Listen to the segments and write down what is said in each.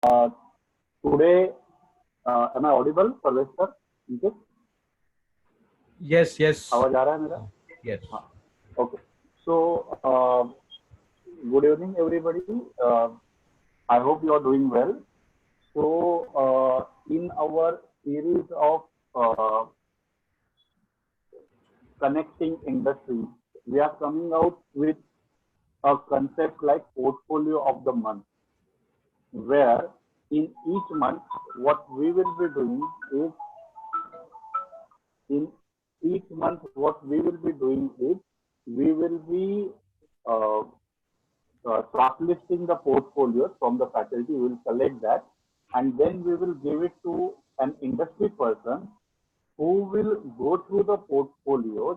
Uh, Today, am I audible, Parvesh sir? Okay. Yes, yes, आवाज आ रहा है मेरा? yes. हाँ. Okay. So, good evening, everybody. I hope you are doing well. So, in our series of uh, connecting industries, we are coming out with a concept like portfolio of the month, where in each month, what we will be doing is in each month, what we will be doing is we will be uh, shortlisting the portfolios from the faculty. We will collect that, and then we will give it to an industry person who will go through the portfolios,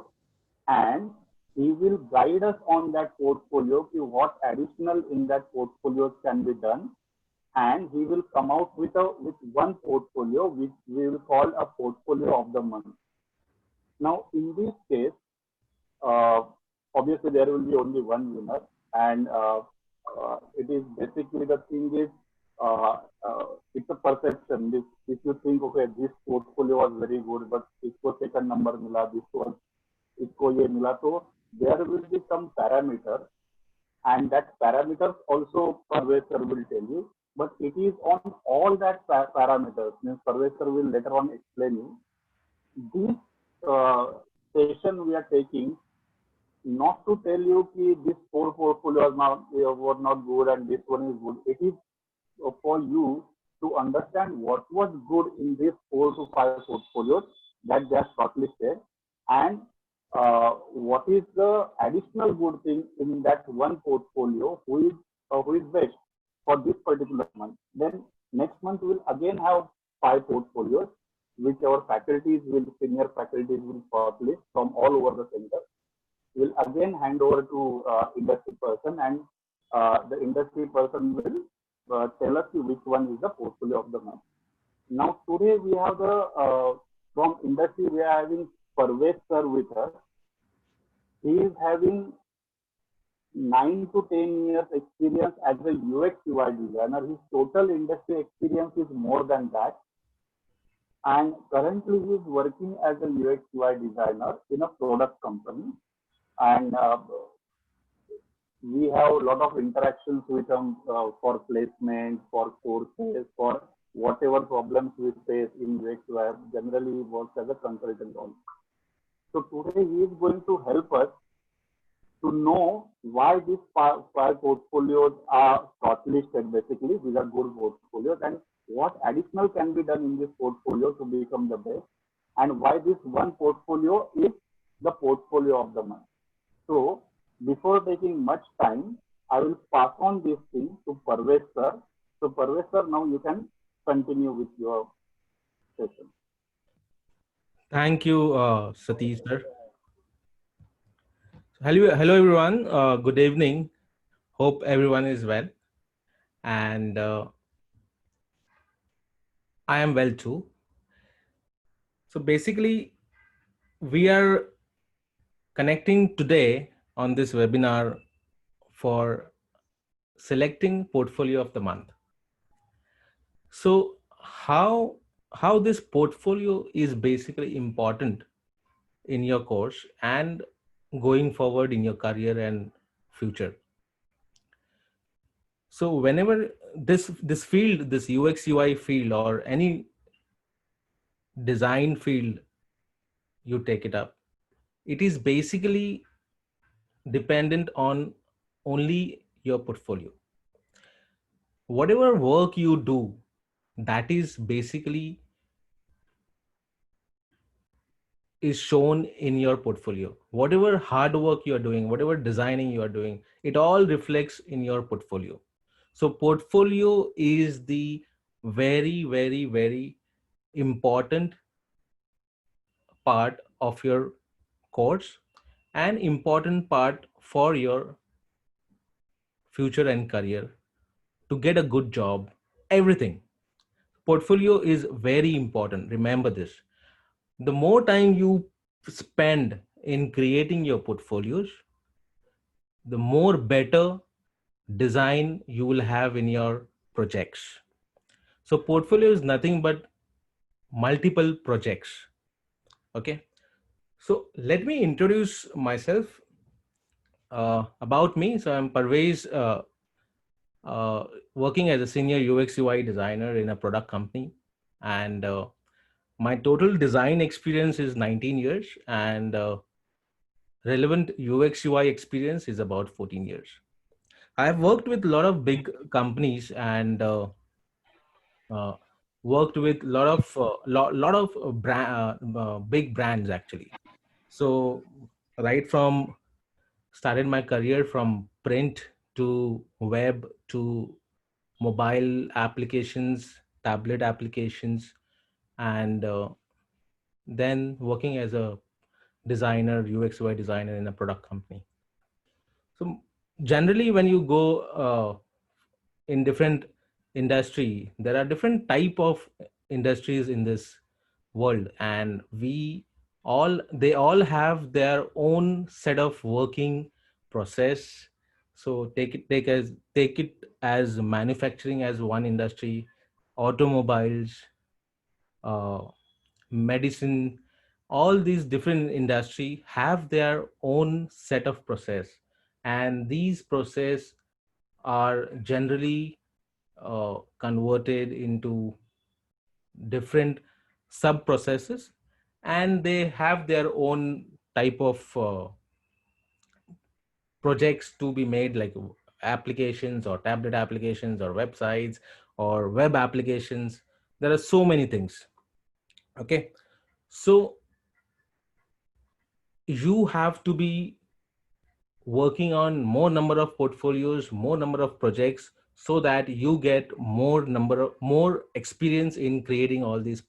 and he will guide us on that portfolio to what additional in that portfolio can be done, and he will come out with one portfolio which we will call a portfolio of the month. Now, in this case, uh, obviously there will be only one winner, and it is basically the thing is it's a perception. If you think, okay, this portfolio was very good, but इसको second number मिला, this was इसको ये मिला, तो there will be some parameter, and that parameters also Parvez sir will tell you, but it is on all that parameters. Means Parvez sir will later on explain you. This session we are taking not to tell you कि this four portfolios not were not good and this one is good. It is for you to understand what was good in these 4 to 5 portfolios that they are shortlisted, and what is the additional good thing in that one portfolio who is best for this particular month. Then next month we'll again have 5 portfolios which our faculties will senior faculties will shortlist from all over the center. Will again hand over to industry person, and the industry person will tell us which one is the portfolio of the month. Now today we have the from industry we are having Parvez sir with us. He is having 9 to 10 years experience as a UX UI designer. His total industry experience is more than that, and currently he is working as a UX UI designer in a product company, and we have a lot of interactions with them for placement, for courses, for whatever problems we face in UX web. Generally, he works as a consultant also. So today he is going to help us to know why these five portfolios are shortlisted. Basically, these are good portfolios, and what additional can be done in this portfolio to become the best, and why this one portfolio is the portfolio of the month. So, before taking much time, I will pass on this thing to Parvez sir. So, Parvez sir, now you can continue with your session. Thank you, Satish sir. Hello everyone. Good evening. Hope everyone is well, and I am well too. So basically, we are connecting today on this webinar for selecting portfolio of the month. So how this portfolio is basically important in your course and going forward in your career and future. So whenever this field, this UX UI field or any design field you take it up, it is basically dependent on only your portfolio. Whatever work you do, that is basically is shown in your portfolio. Whatever hard work you are doing, whatever designing you are doing, it all reflects in your portfolio. So portfolio is the very, very, very important part of your course and important part for your future and career to get a good job, everything. Portfolio is very important. Remember this. The more time you spend in creating your portfolios, the more better design you will have in your projects. So portfolio is nothing but multiple projects. Okay. So let me introduce myself. About me. So I'm Parvez, uh, working as a senior UX UI designer in a product company, and my total design experience is 19 years, and relevant UX UI experience is about 14 years. I've worked with a lot of big companies and uh, worked with a lot of big brands actually. So right from started my career from print to web to mobile applications, tablet applications, and then working as a designer, UX UI designer in a product company. So generally, when you go in different industry, there are different type of industries in this world, and they all have their own set of working process. So take it as manufacturing as one industry, automobiles, uh, medicine, all these different industry have their own set of process, and these process are generally converted into different sub processes, and they have their own type of projects to be made, like applications or tablet applications or websites or web applications. There are so many things. Okay. So you have to be working on more number of portfolios, more number of projects, so that you get more experience in creating all these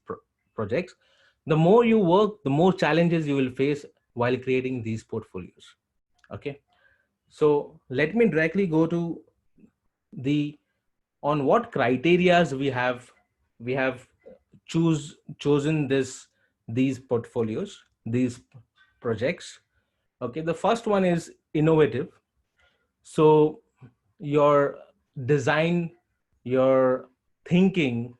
projects. The more you work, the more challenges you will face while creating these portfolios. Okay. So let me directly go to the on what criterias we have chosen these portfolios, these projects. Okay, the first one is innovative. So your design, your thinking,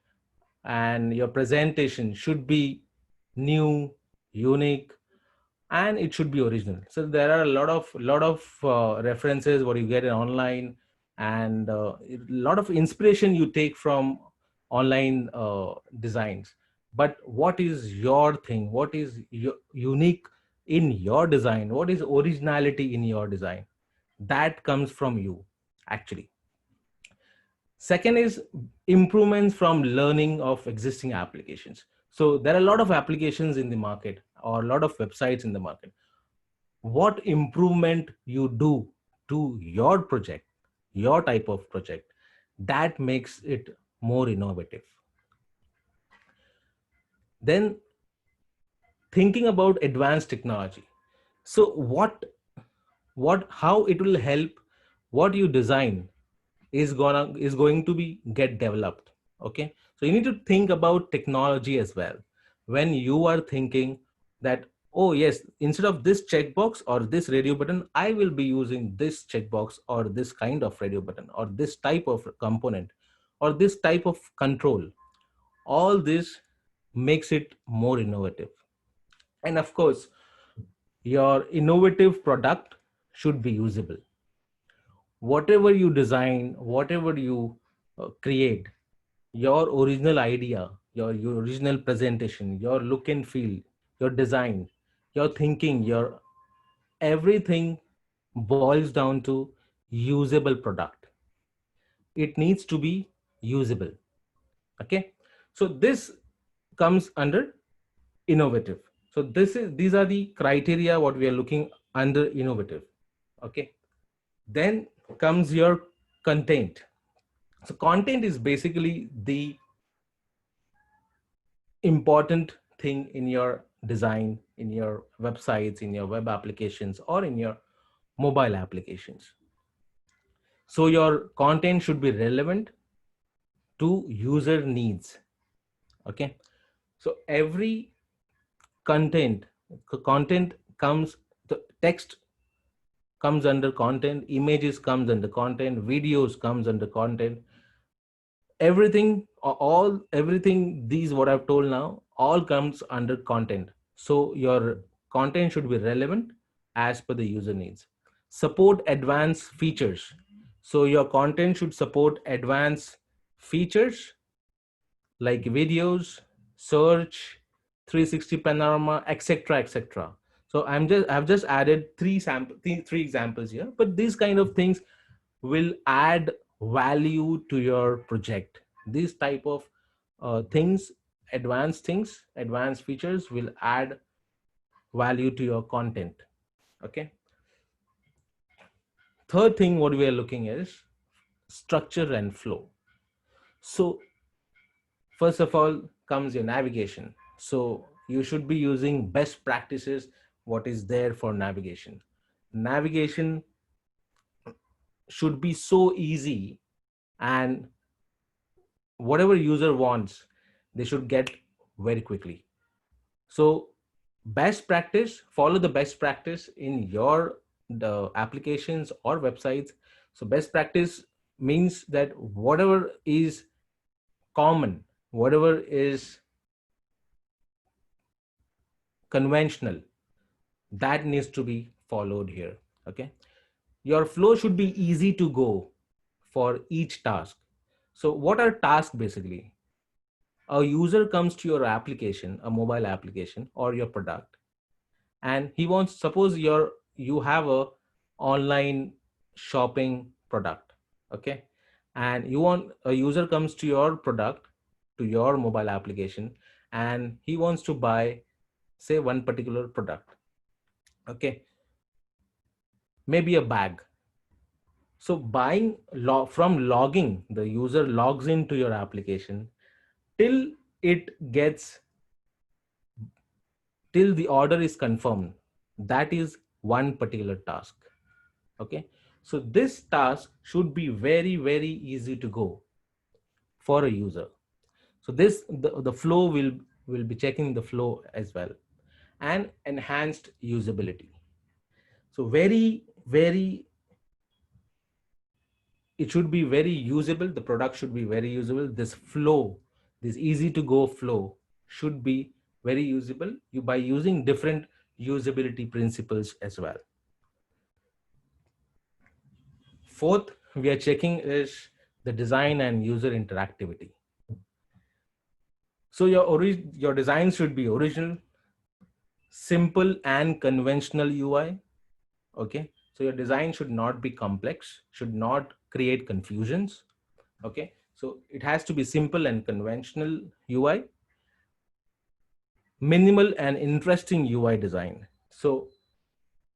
and your presentation should be new, unique, and it should be original. So there are a lot of references what you get in online, and a lot of inspiration you take from online designs. But what is your thing? What is unique in your design? What is originality in your design? That comes from you, actually. Second is improvements from learning of existing applications. So there are a lot of applications in the market or a lot of websites in the market. What improvement you do to your project, your type of project, that makes it more innovative. Then thinking about advanced technology. So how it will help what you design is going to be get developed. Okay, so you need to think about technology as well when you are thinking that, oh yes, instead of this checkbox or this radio button, I will be using this checkbox or this kind of radio button or this type of component or this type of control. All this makes it more innovative. And of course, your innovative product should be usable. Whatever you design, whatever you create, your original idea, your original presentation, your look and feel, your design, your thinking, your everything boils down to usable product. It needs to be usable. Okay. So this comes under innovative. So these are the criteria what we are looking under innovative. Okay. Then comes your content. So content is basically the important thing in your design, in your websites, in your web applications, or in your mobile applications. So your content should be relevant to user needs. Okay. So every content, content comes, the text comes under content, images comes under content, videos comes under content. Everything everything, these what I've told now, all comes under content. So your content should be relevant as per the user needs. Support advanced features. So your content should support advanced features like videos, search, 360 panorama, etc., etc. So I've just added three examples here, but these kind of things will add value to your project. These type of things, advanced features will add value to your content. Okay. Third thing what we are looking is structure and flow. So first of all comes your navigation. So you should be using best practices, what is there for navigation. Navigation should be so easy, and whatever user wants, they should get very quickly. So best practice, follow the best practice in your the applications or websites. So best practice means that whatever is common, whatever is conventional, that needs to be followed here. Okay. Your flow should be easy to go for each task. So what are tasks basically? A user comes to your application, a mobile application or your product, and he wants, suppose you have a online shopping product. Okay. And you want, a user comes to your product, to your mobile application, and he wants to buy, say, one particular product. Okay. Maybe a bag. So buying from logging, the user logs into your application till it gets, till the order is confirmed, that is one particular task. Okay. So this task should be very, very easy to go for a user. So this, the flow will be checking the flow as well, and enhanced usability. So very, it should be very usable. The product should be very usable. This flow, this easy to go flow should be very usable, you by using different usability principles as well. Fourth, we are checking is the design and user interactivity. So your design should be original, simple and conventional UI. Okay. So your design should not be complex, should not create confusions. Okay. So it has to be simple and conventional UI, minimal and interesting UI design. So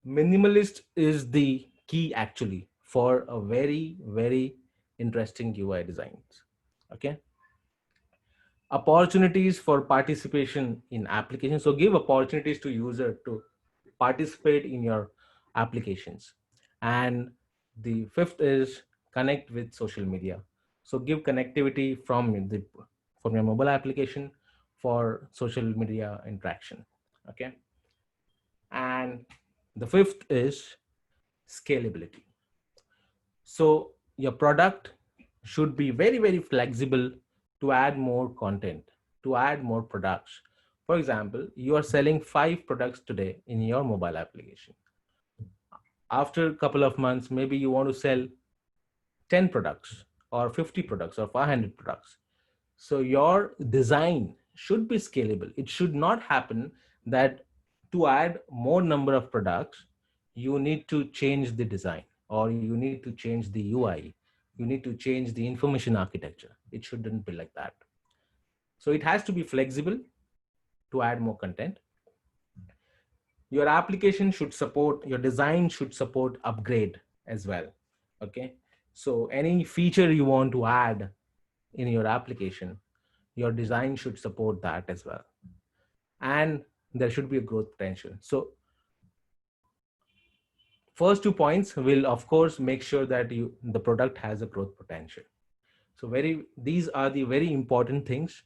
minimalist is the key actually for a very, very interesting UI designs. Okay. Opportunities for participation in applications. So give opportunities to user to participate in your applications. And the fifth is connect with social media. So give connectivity from your mobile application for social media interaction. Okay. And the fifth is scalability. So your product should be very, very flexible to add more content, to add more products. For example, you are selling 5 products today in your mobile application. After a couple of months, maybe you want to sell 10 products or 50 products or 500 products. So your design should be scalable. It should not happen that to add more number of products, you need to change the design, or you need to change the UI. You need to change the information architecture. It shouldn't be like that. So it has to be flexible to add more content. Your application should support, your design should support upgrade as well. Okay. So any feature you want to add in your application, your design should support that as well. And there should be a growth potential. So first 2 points will of course make sure that the product has a growth potential. So these are the very important things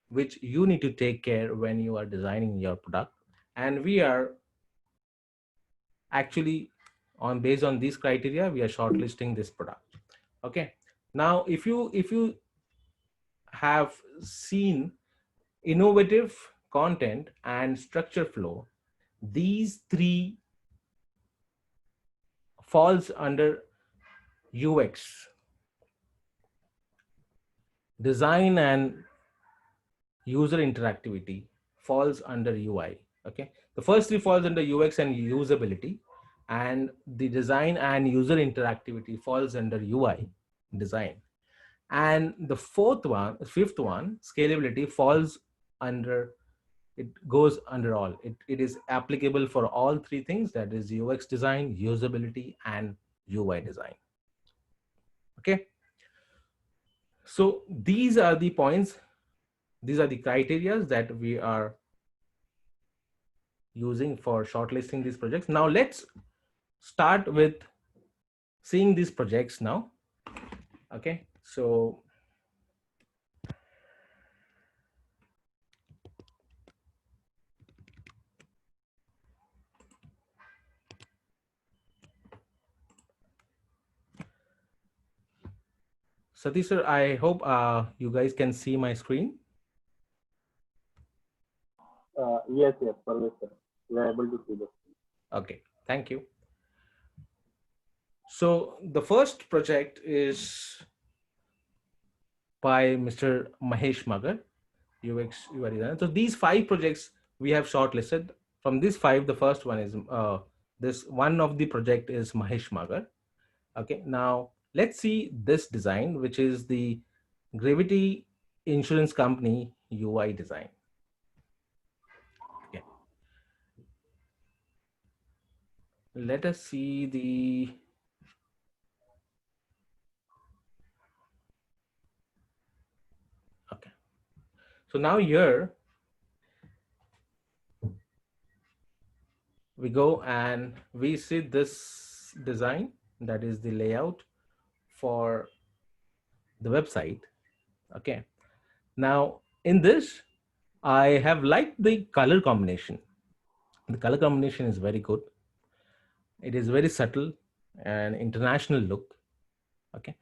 which you need to take care when you are designing your product. And we are actually based on these criteria, we are shortlisting this product. Okay. Now, if you have seen innovative content and structure flow, these three falls under UX. Design and user interactivity falls under UI. Okay, the first three falls under UX and usability, and the design and user interactivity falls under UI, design. And the fifth one, scalability, falls under, it goes under all. It is applicable for all three things, that is UX design, usability, and UI design. Okay, so these are the points, these are the criteria that we are using for shortlisting these projects. Now let's start with seeing these projects now. Okay, so Satish sir, I hope you guys can see my screen. Yes, yes, Parvesh sir. We are able to see this. Okay, thank you. So the first project is by Mr. Mahesh Magar, UX UI designer. So these 5 projects we have shortlisted. From these 5, the first one is this one of the project is Mahesh Magar. Okay, now let's see this design, which is the Gravity Insurance Company UI design. Okay, let us see the okay. So now here we go and we see this design, that is the layout for the website. Okay, now in this I have liked the color combination. The color combination is very good. It is very subtle and international look. Okay,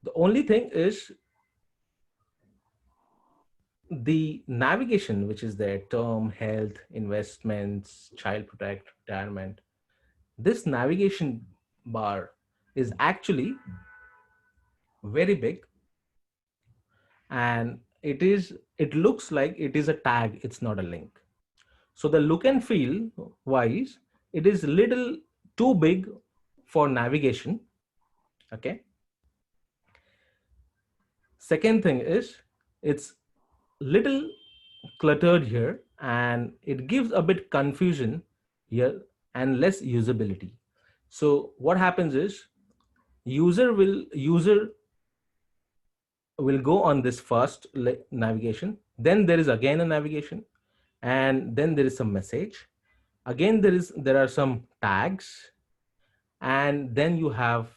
the only thing is the navigation, which is there: term, health, investments, child protect, retirement. This navigation bar is actually very big, and it looks like it is a tag, it's not a link. So the look and feel wise, it is little too big for navigation. Okay, second thing is it's little cluttered here, and it gives a bit confusion here and less usability. So what happens is user will go on this first navigation, then there is again a navigation, and then there is some message, again there are some tags, and then you have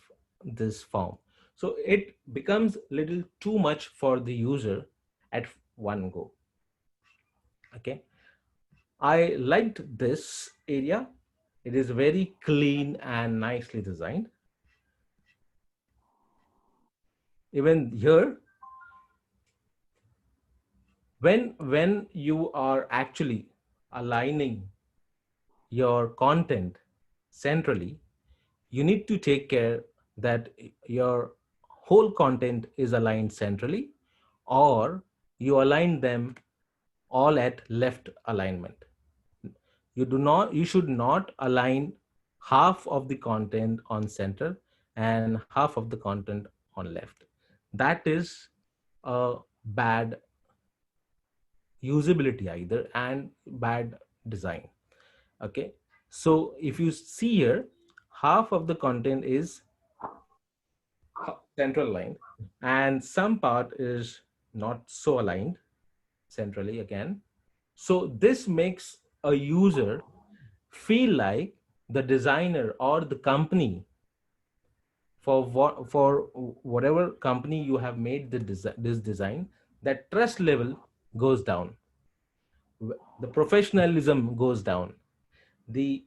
this form. So it becomes little too much for the user at one go. Okay, I liked this area. It is very clean and nicely designed. Even here, when you are actually aligning your content centrally, you need to take care that your whole content is aligned centrally, or you align them all at left alignment. You should not align half of the content on center and half of the content on left. That is a bad usability either, and bad design. Okay, so if you see here, half of the content is central aligned and some part is not so aligned centrally again. So this makes a user feel like the designer or the company, for whatever company you have made this design, that trust level goes down, the professionalism goes down, the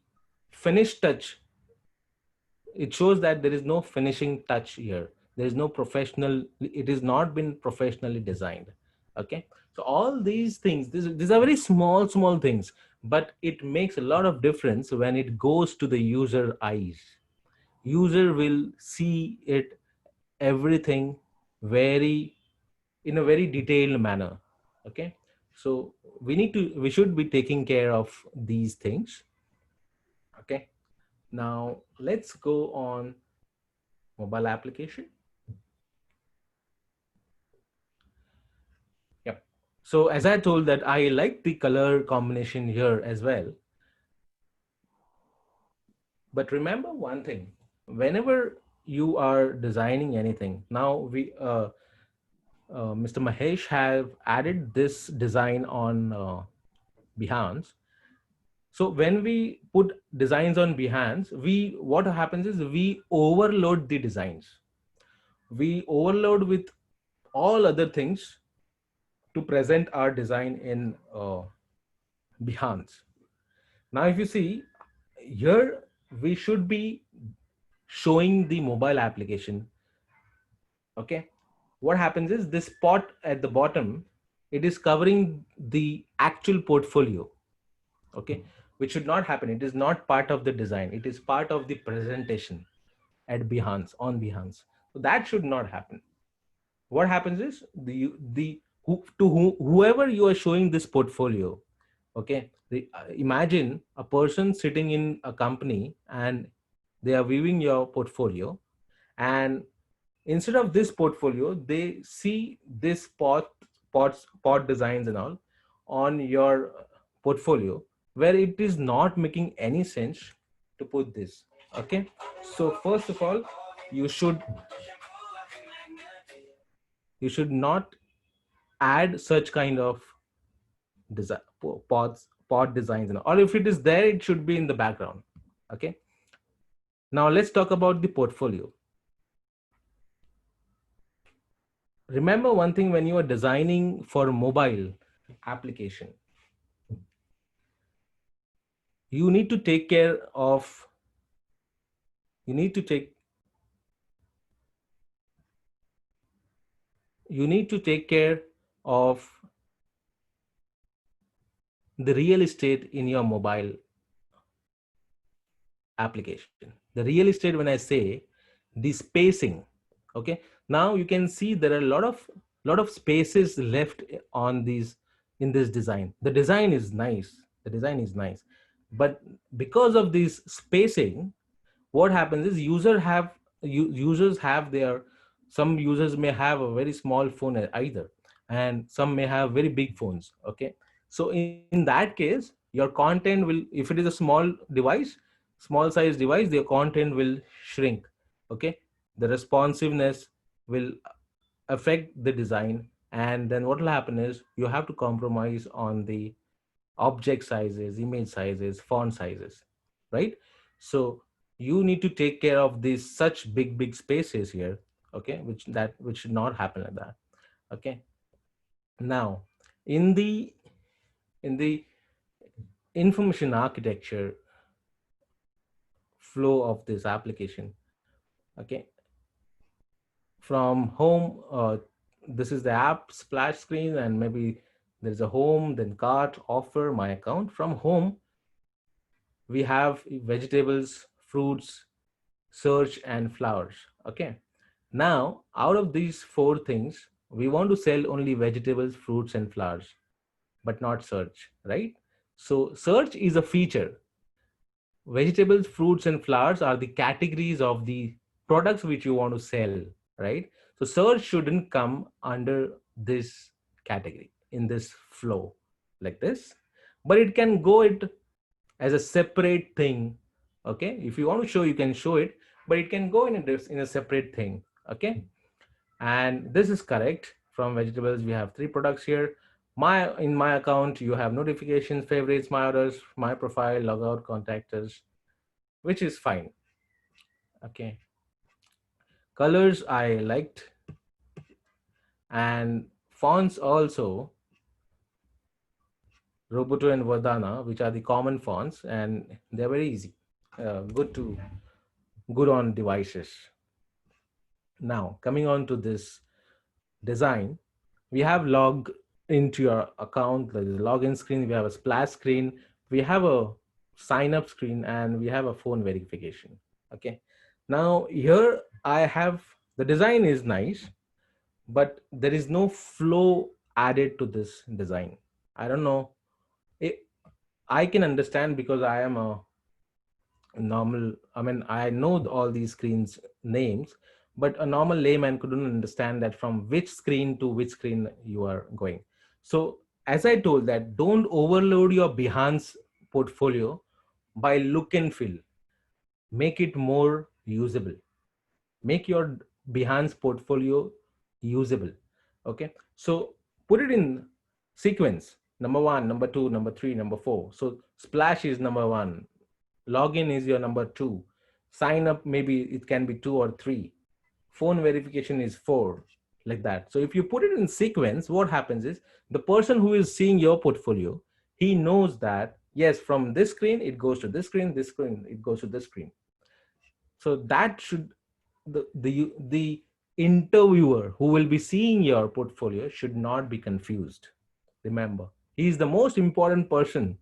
finish touch, it shows that there is no finishing touch here. There is no professional, it is not been professionally designed. Okay, so all these things, these are very small things, but it makes a lot of difference when it goes to the user eyes. User will see it, everything, very, in a very detailed manner. Okay, so we should be taking care of these things. Okay, now let's go on mobile application. Yep. So as I told that I like the color combination here as well. But remember one thing, whenever you are designing anything, now Mr. Mahesh have added this design on Behance. So when we put designs on Behance, what happens is we overload the designs. We overload with all other things to present our design in Behance. Now, if you see here, we should be showing the mobile application. Okay, what happens is this spot at the bottom, it is covering the actual portfolio. Okay, which should not happen. It is not part of the design. It is part of the presentation at Behance, on Behance. So that should not happen. What happens is whoever you are showing this portfolio, okay, imagine a person sitting in a company and they are viewing your portfolio, and instead of this portfolio they see this pot designs and all on your portfolio, where it is not making any sense to put this. Okay, so first of all, you should not add such kind of design, pod designs, and or if it is there, it should be in the background. Okay, now let's talk about the portfolio. Remember one thing, when you are designing for mobile application, you need to take care of, you need to take care of the real estate in your mobile application. The real estate, when I say the spacing, okay, now you can see there are a lot of spaces left on these, in this design. The design is nice, but because of this spacing, what happens is users have their, some users may have a very small phone either, and some may have very big phones. Okay, so in that case, your content will, if it is a small size device, their content will shrink. Okay, the responsiveness will affect the design, and then what will happen is you have to compromise on the object sizes, image sizes, font sizes, right? So you need to take care of these such big spaces here. Okay, which should not happen like that. Okay, now in the information architecture flow of this application, okay, from home, this is the app splash screen, and maybe there's a home, then cart, offer, my account. From home, we have vegetables, fruits, search, and flowers. Okay, now out of these four things, we want to sell only vegetables, fruits, and flowers, but not search, right? So search is a feature. Vegetables, fruits, and flowers are the categories of the products which you want to sell, right? So search shouldn't come under this category in this flow like this, but it can go it as a separate thing. Okay, if you want to show, you can show it, but it can go in a separate thing. Okay, and this is correct. From vegetables, we have three products here. In my account, you have notifications, favorites, my orders, my profile, logout, contact us, which is fine. Okay, colors I liked, and fonts also, Roboto and Verdana, which are the common fonts, and they're very easy, good on devices. Now, coming on to this design, we have log into your account, there is a login screen, we have a splash screen, we have a sign up screen, and we have a phone verification. Okay. Now, here I have the design is nice, but there is no flow added to this design. I don't know. It, I can understand because I am a normal, I mean, I know all these screens names, but a normal layman couldn't understand that from which screen to which screen you are going. So as I told that, don't overload your Behance portfolio by look and feel. Make it more usable. Make your Behance portfolio usable. Okay, so put it in sequence: number one, number two, number three, number four. So splash is number one, login is your number two, sign up maybe it can be two or three, phone verification is four, like that. So if you put it in sequence, what happens is the person who is seeing your portfolio, he knows that yes, from this screen it goes to this screen it goes to this screen. So that should, the interviewer who will be seeing your portfolio should not be confused. Remember, he is the most important person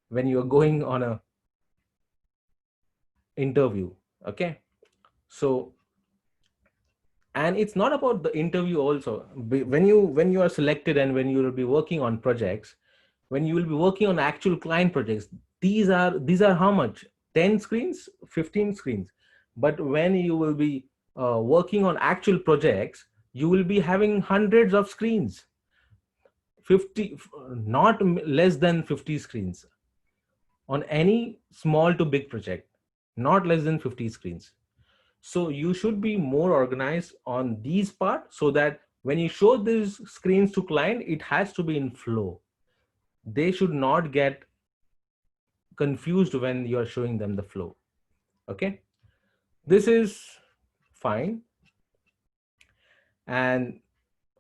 when you are going on a interview. Okay. So, and it's not about the interview also. When you are selected and when you will be working on projects, when you will be working on actual client projects, these are how much, 10 screens, 15 screens. But when you will be working on actual projects, you will be having hundreds of screens, 50, not less than 50 screens on any small to big project, not less than 50 screens. So you should be more organized on these parts, so that when you show these screens to client, it has to be in flow. They should not get confused when you are showing them the flow. Okay, this is fine. And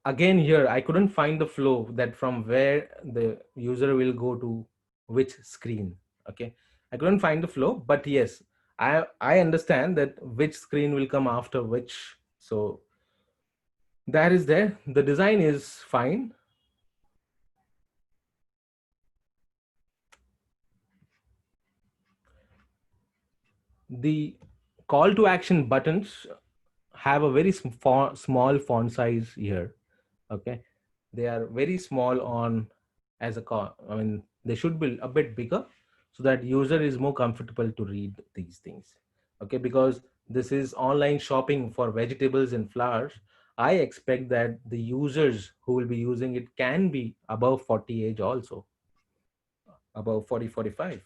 again, here I couldn't find the flow, that from where the user will go to which screen. Okay, I couldn't find the flow, but yes, I understand that which screen will come after which. So that is there, the design is fine. The call to action buttons have a very small font size here. Okay, they are very small on as a call, I mean they should be a bit bigger, so that user is more comfortable to read these things. Okay, because this is online shopping for vegetables and flowers, I expect that the users who will be using it can be above 40 age also, above 40, 45.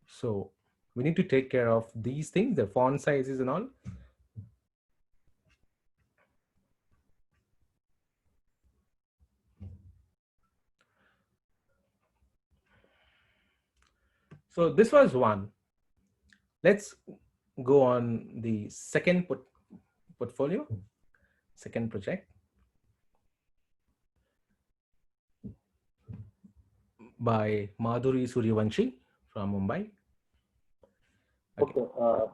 So we need to take care of these things, the font sizes and all. So this was one. Let's go on the second portfolio, second project by Madhuri Suryavanshi from Mumbai. Okay,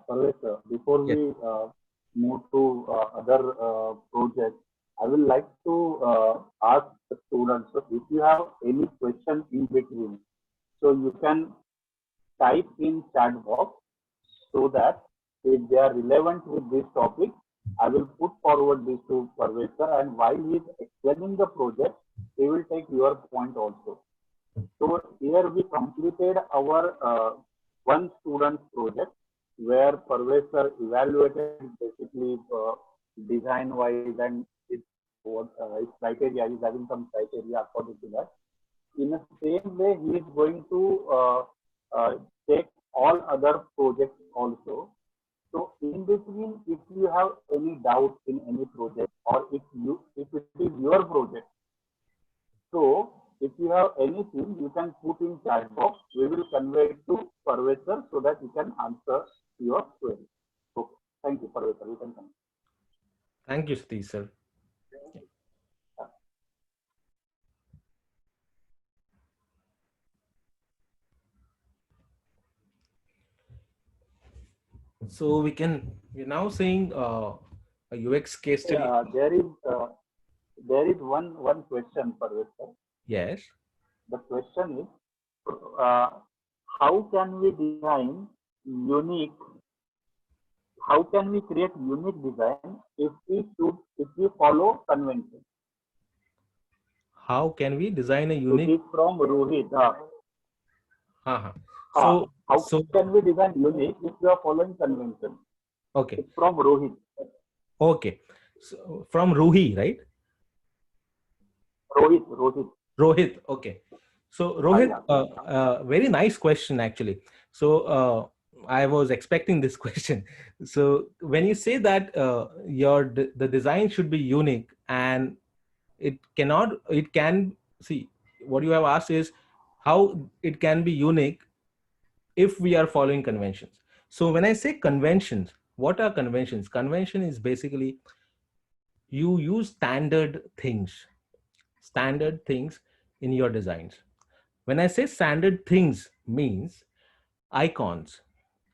Parvesh, before Yes. we move to other projects, I would like to ask the students, so if you have any question in between, so you can type in chat box, so that if they are relevant with this topic, I will put forward this to Parvesh sir, and while he is explaining the project, he will take your point also. So here we completed our one student project where Parvesh sir evaluated basically design wise and its criteria. He's having some criteria according to that. In the same way, he is going to uh, take all other projects also. So in between, if you have any doubt in any project, or if it is your project, so if you have anything, you can put in chat box. We will convey it to Parvesh sir so that he can answer your query. Okay. Thank you, Parvesh sir. You can continue. Thank you, Satish sir. So we're now saying a UX case study. There is one question for this, sir. Yes. The question is, uh, how can we design unique? How can we create unique design if we follow convention? How can we design a It unique? is from Rohit. Uh-huh. Uh, So, how so can we design unique if we are following convention? okay, It's from Rohit. okay. So from Ruhi, right? Rohit. Rohit. Okay. So Rohit, Yeah. very nice question actually. So I was expecting this question. So when you say that the design should be unique, and it can see, what you have asked is how it can be unique if we are following conventions. So when I say conventions, what are conventions? Convention is basically you use standard things in your designs. When I say standard things means icons.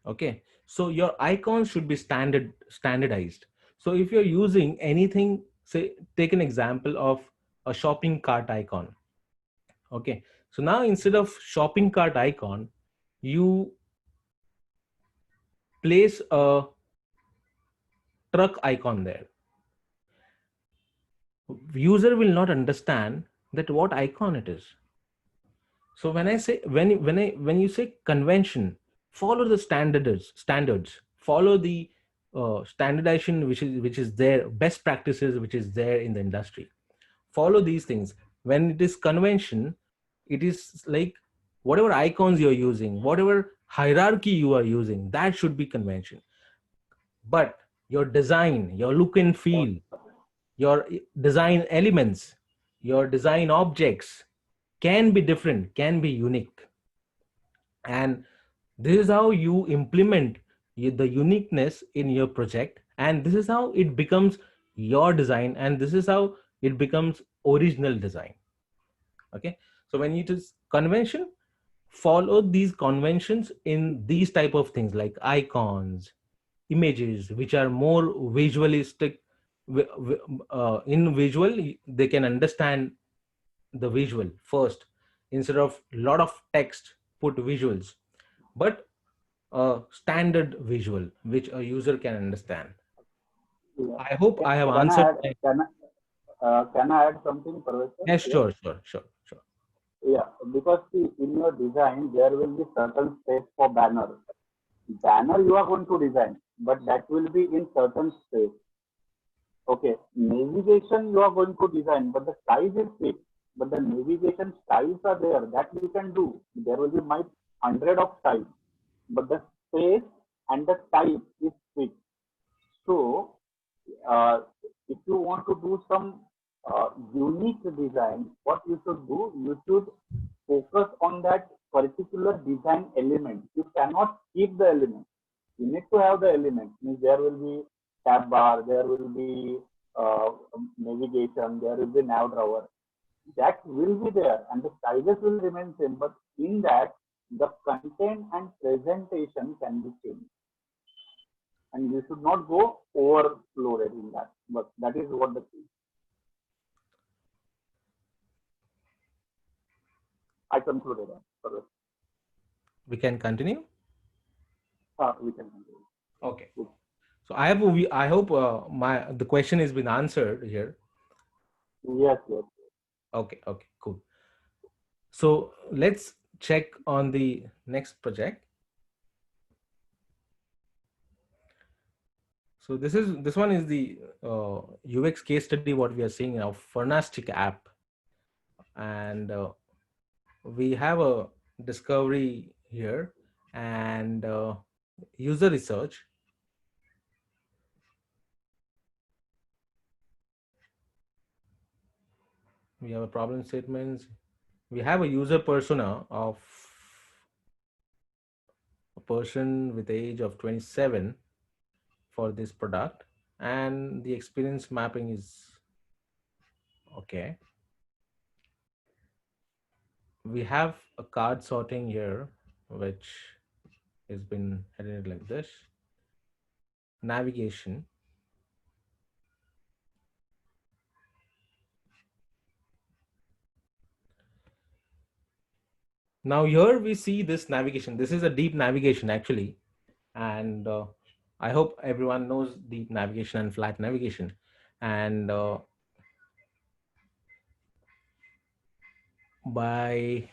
Okay, so your icons should be standardized. So if you're using anything, say take an example of a shopping cart icon. Okay, so now instead of shopping cart icon, you place a truck icon there. User will not understand that what icon it is. So when I say when you say convention, follow the standards, follow the standardization which is there, best practices which is there in the industry. Follow these things. When it is convention, it is like whatever icons you're using, whatever hierarchy you are using, that should be convention. But your design, your look and feel, your design elements, your design objects can be different, can be unique. And this is how you implement the uniqueness in your project. And this is how it becomes your design. And this is how it becomes original design. Okay. So when you just convention, follow these conventions in these type of things like icons, images, which are more visualistic. In visual, they can understand the visual first. Instead of lot of text, put visuals, but a standard visual which a user can understand. Yeah. I hope I have Can answered. I add can I add something, Professor? Yes, Here? sure. Yeah, because see, in your design there will be certain space for banner. Banner you are going to design, but that will be in certain space. Okay, navigation you are going to design, but the size is fixed. But the navigation styles are there that you can do. There will be might hundred of styles, but the space and the type is fixed. So, uh, if you want to do some unique design, what you should do, you should focus on that particular design element. You cannot keep the element. You need to have the element. Means there will be tab bar, there will be navigation, there will be nav drawer. That will be there, and the sizes will remain same. But in that, the content and presentation can be changed, and you should not go overloaded in that. But that is what the key. I concluded on. We can continue. We can continue. Okay. So I hope my the question has been answered here. Yes, yes. Okay, cool. So let's check on the next project. So this one is the UX case study what we are seeing of Fernastic app, and we have a discovery here and user research. We have a problem statements. We have a user persona of a person with age of 27 for this product, and the experience mapping is okay. We have a card sorting here which has been headed like this. Navigation, Now here we see this navigation. This is a deep navigation actually, and I hope everyone knows deep navigation and flat navigation. And by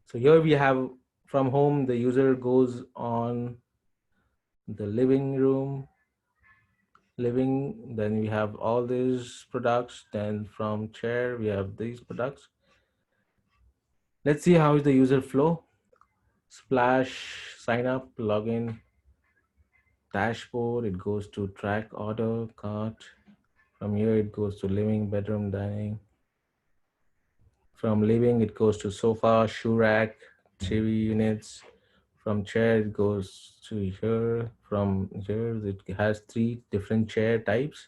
so here we have from home the user goes on the living, then we have all these products, then from chair we have these products. Let's see how is the user flow. Splash, sign up, login, dashboard, it goes to track, order, cart. From here it goes to living, bedroom, dining. From living it goes to sofa, shoe rack, TV units. From chair it goes to here. From here it has 3 different chair types.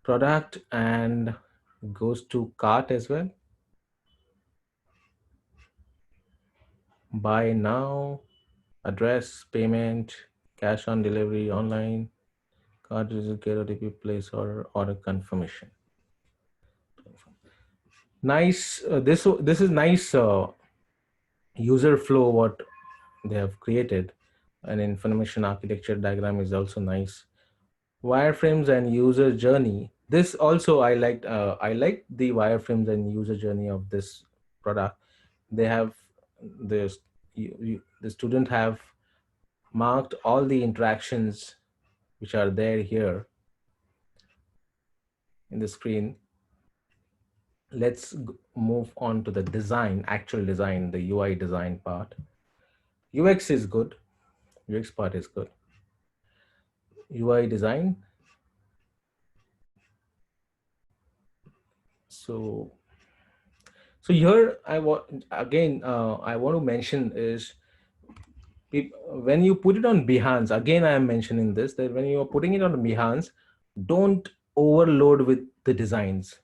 Product, and goes to cart as well. Buy now, address, payment, cash on delivery, online, card is get OTP, place or order confirmation. Nice. This is nice user flow what they have created. An information architecture diagram is also nice. Wireframes and user journey. This also I liked. I like the wireframes and user journey of this product. They have this. The student have marked all the interactions which are there here in the screen. Let's move on to the design, actual design, the UI design part. UX is good. UX part is good. UI design. So here I want again. I want to mention is when you put it on Behance. Again, I am mentioning this that when you are putting it on Behance, don't overload with the designs.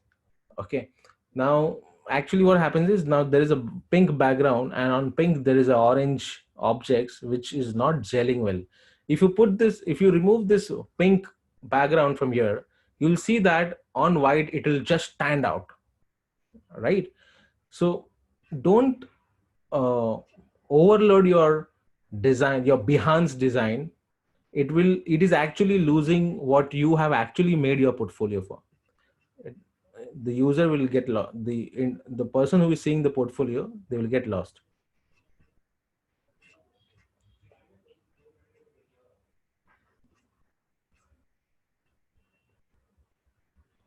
Okay. Now, actually, what happens is now there is a pink background, and on pink there is a orange objects which is not gelling well. If you remove this pink background from here, you'll see that on white it will just stand out, right? So don't overload your design, your Behance design. It is actually losing what you have actually made your portfolio for. The user will get lost. The person who is seeing the portfolio, they will get lost.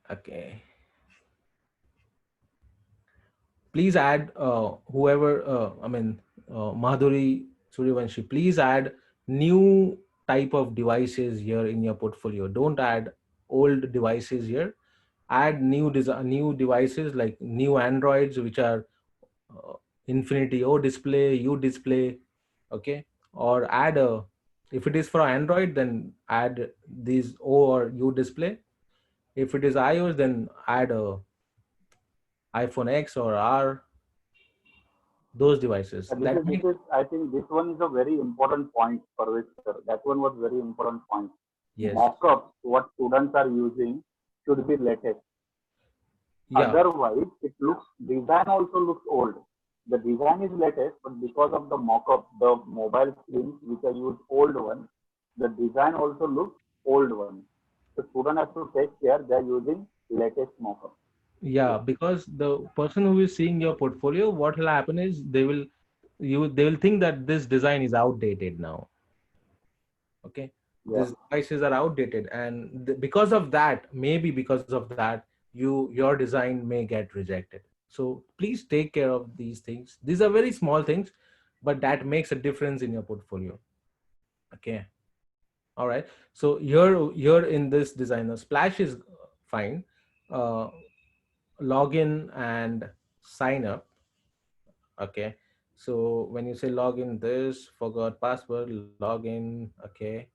Okay. Please add whoever. Madhuri Suryavanshi. Please add new type of devices here in your portfolio. Don't add old devices here. Add new devices like new Androids, which are Infinity O display, U display, okay? Or add a, if it is for Android, then add these O or U display. If it is iOS, then add a iPhone X or R, those devices. That This makes, is, I think this one is a very important point for which, sir. That one was very important point. yes, Mockups, what students are using should be latest. yeah, Otherwise, it looks, design also looks old. The design is latest, but because of the mock-up, the mobile screens which are used old one, the design also looks old one. The student has to take care they are using latest mock-up. yeah. Because the person who is seeing your portfolio, what will happen is they will think that this design is outdated now. Okay, Yeah. these devices are outdated, and because of that, maybe because of that, your design may get rejected. So please take care of these things. These are very small things, but that makes a difference in your portfolio. Okay, all right. So here in this designer, Splash is fine. uh, Login and sign up. Okay, so when you say login, this forgot password, login. Okay,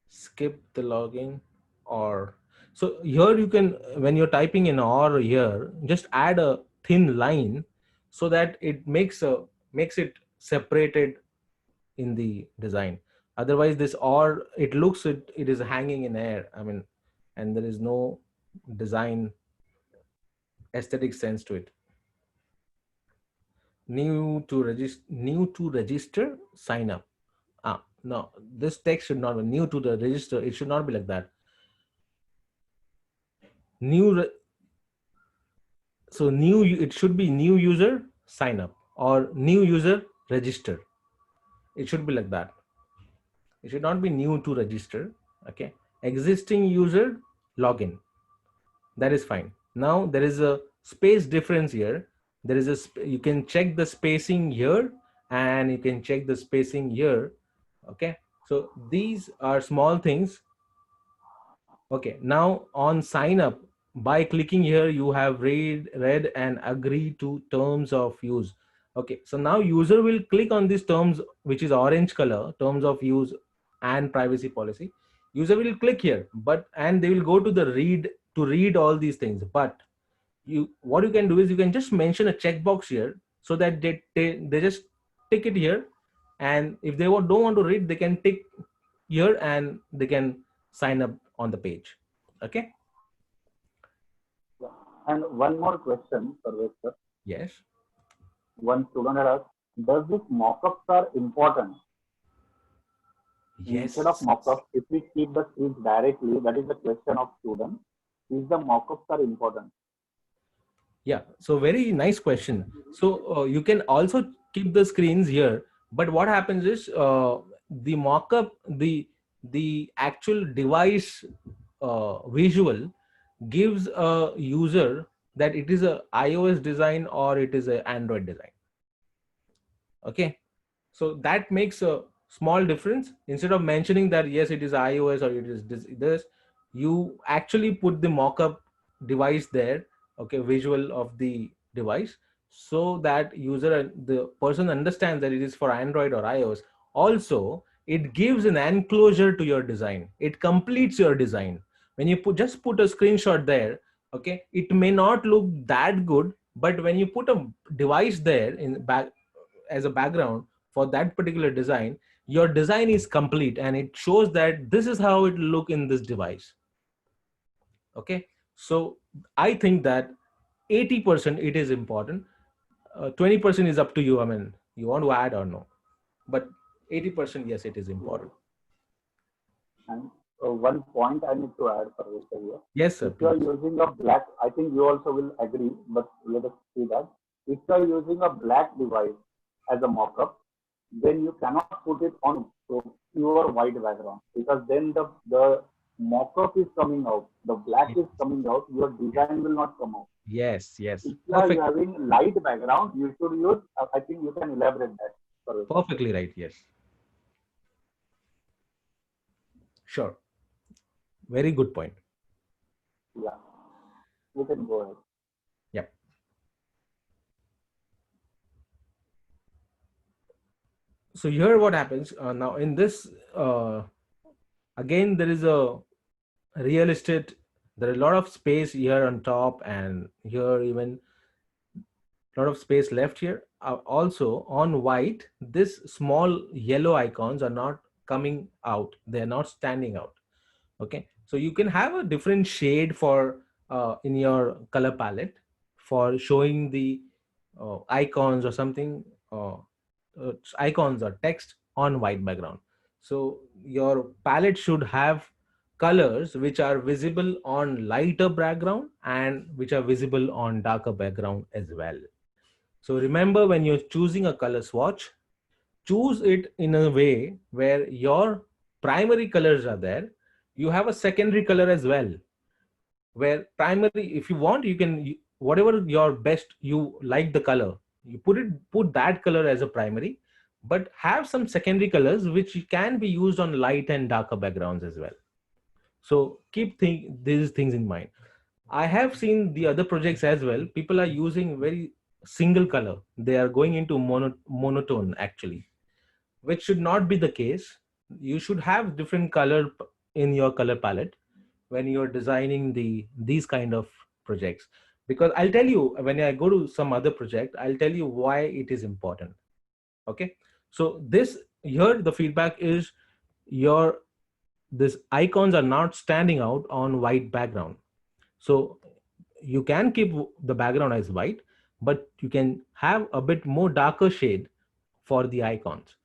skip the login. Or so here you can, when you're typing in or here, just add a thin line so that it makes it separated in the design. Otherwise this or it looks it is hanging in air, and there is no design aesthetic sense to it. New to register, sign up. No, this text should not be new to the register. It should not be like that. New, so new, it should be new user, sign up, or new user, register. It should be like that. It should not be new to register. Okay. Existing user, login. That is fine. Now there is a space difference here. There is you can check the spacing here and you can check the spacing here. Okay. So these are small things. Okay. Now on sign up, by clicking here, you have read and agree to terms of use. Okay. So now user will click on these terms, which is orange color, terms of use and privacy policy. User will click here, and they will go to the read to read all these things. But what you can do is you can just mention a checkbox here so that they just tick it here, and if they don't want to read, they can tick here and they can sign up on the page. Okay. Yeah. And one more question, Sarvesh sir. Yes. One student had asked, does this mockups are important? Yes. Instead of mockups, if we keep the screens directly, that is the question of student. Is the mockups are important? Yeah. So very nice question. So you can also keep the screens here, but what happens is the mockup, the actual device visual gives a user that it is a iOS design or it is a Android design. Okay. So that makes a small difference. Instead of mentioning that, yes, it is iOS or it is this, you actually put the mockup device there. Okay. Visual of the device, so that the person understands that it is for Android or iOS. Also, it gives an enclosure to your design. It completes your design. When you just put a screenshot there, okay, it may not look that good, but when you put a device there in back as a background for that particular design, your design is complete and it shows that this is how it look in this device. Okay. So I think that 80% it is important. 20% is up to you. I mean, you want to add or no, but 80%, yes, it is important. And one point I need to add, Sarvesh sir, here. Yes, sir. If you are Please. using a black, I think you also will agree, but let us see that. If you are using a black device as a mockup, then you cannot put it on pure white background, because then the mockup is coming out, the black is coming out, your design will not come out. Yes, yes. If you are having light background, you should use, I think you can elaborate that. Sorry. Perfectly right. Yes. Sure. Very good point. Yeah. You can go ahead. Yep. So here what happens now in this, again, there is a real estate. There is a lot of space here on top and here even a lot of space left here. Also on white, this small yellow icons are not coming out. They're not standing out. Okay. So you can have a different shade for in your color palette for showing the icons or something, icons or text on white background. So your palette should have colors which are visible on lighter background and which are visible on darker background as well. So remember, when you're choosing a color swatch, choose it in a way where your primary colors are there. You have a secondary color as well, where primary, if you want, you can, whatever your best, you like the color, you put that color as a primary, but have some secondary colors which can be used on light and darker backgrounds as well. So keep these things in mind. I have seen the other projects as well. People are using very single color. They are going into monotone actually, which should not be the case. You should have different color in your color palette when you're designing these kind of projects. Because I'll tell you, when I go to some other project, I'll tell you why it is important. Okay. So this here, the feedback is these icons are not standing out on white background. So you can keep the background as white, but you can have a bit more darker shade for the icons.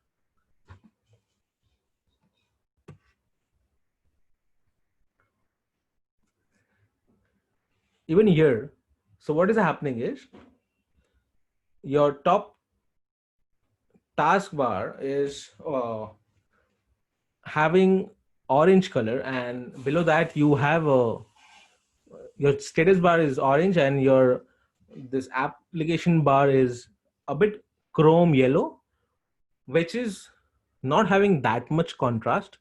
Even here, so what is happening is your top taskbar is having orange color, and below that you have a, your status bar is orange, and your this application bar is a bit chrome yellow, which is not having that much contrast.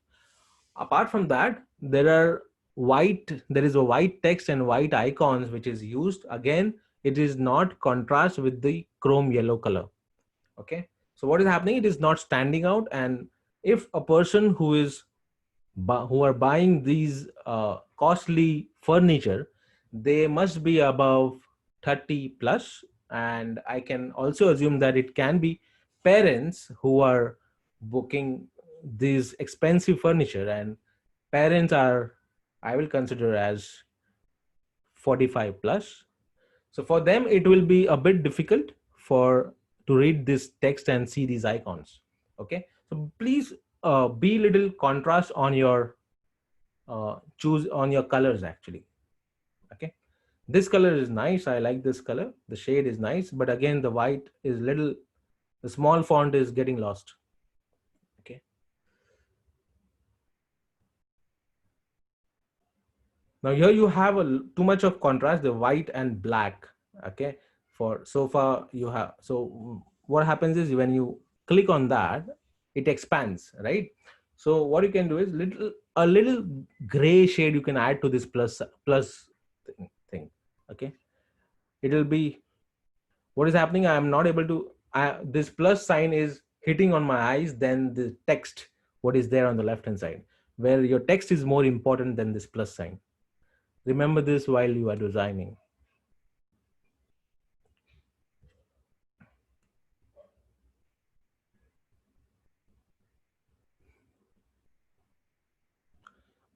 Apart from that, there is a white text and white icons which is used. Again, it is not contrast with the chrome yellow color. Okay, so what is happening, it is not standing out. And if a person who are buying these costly furniture, they must be above 30 plus. And I can also assume that it can be parents who are booking these expensive furniture, and parents are, I will consider as 45 plus. So for them it will be a bit difficult for to read this text and see these icons. Okay, so please be little contrast on your choose on your colors actually. Okay, this color is nice, I like this color, the shade is nice, but again the white is little, the small font is getting lost. Okay, now here you have too much of contrast, the white and black. Okay, for so far you have, so what happens is when you click on that, it expands, right? So what you can do is a little gray shade you can add to this plus thing. Okay, it will be, what is happening, I am not able to, this plus sign is hitting on my eyes than the text what is there on the left hand side, where your text is more important than this plus sign. Remember this while you are designing.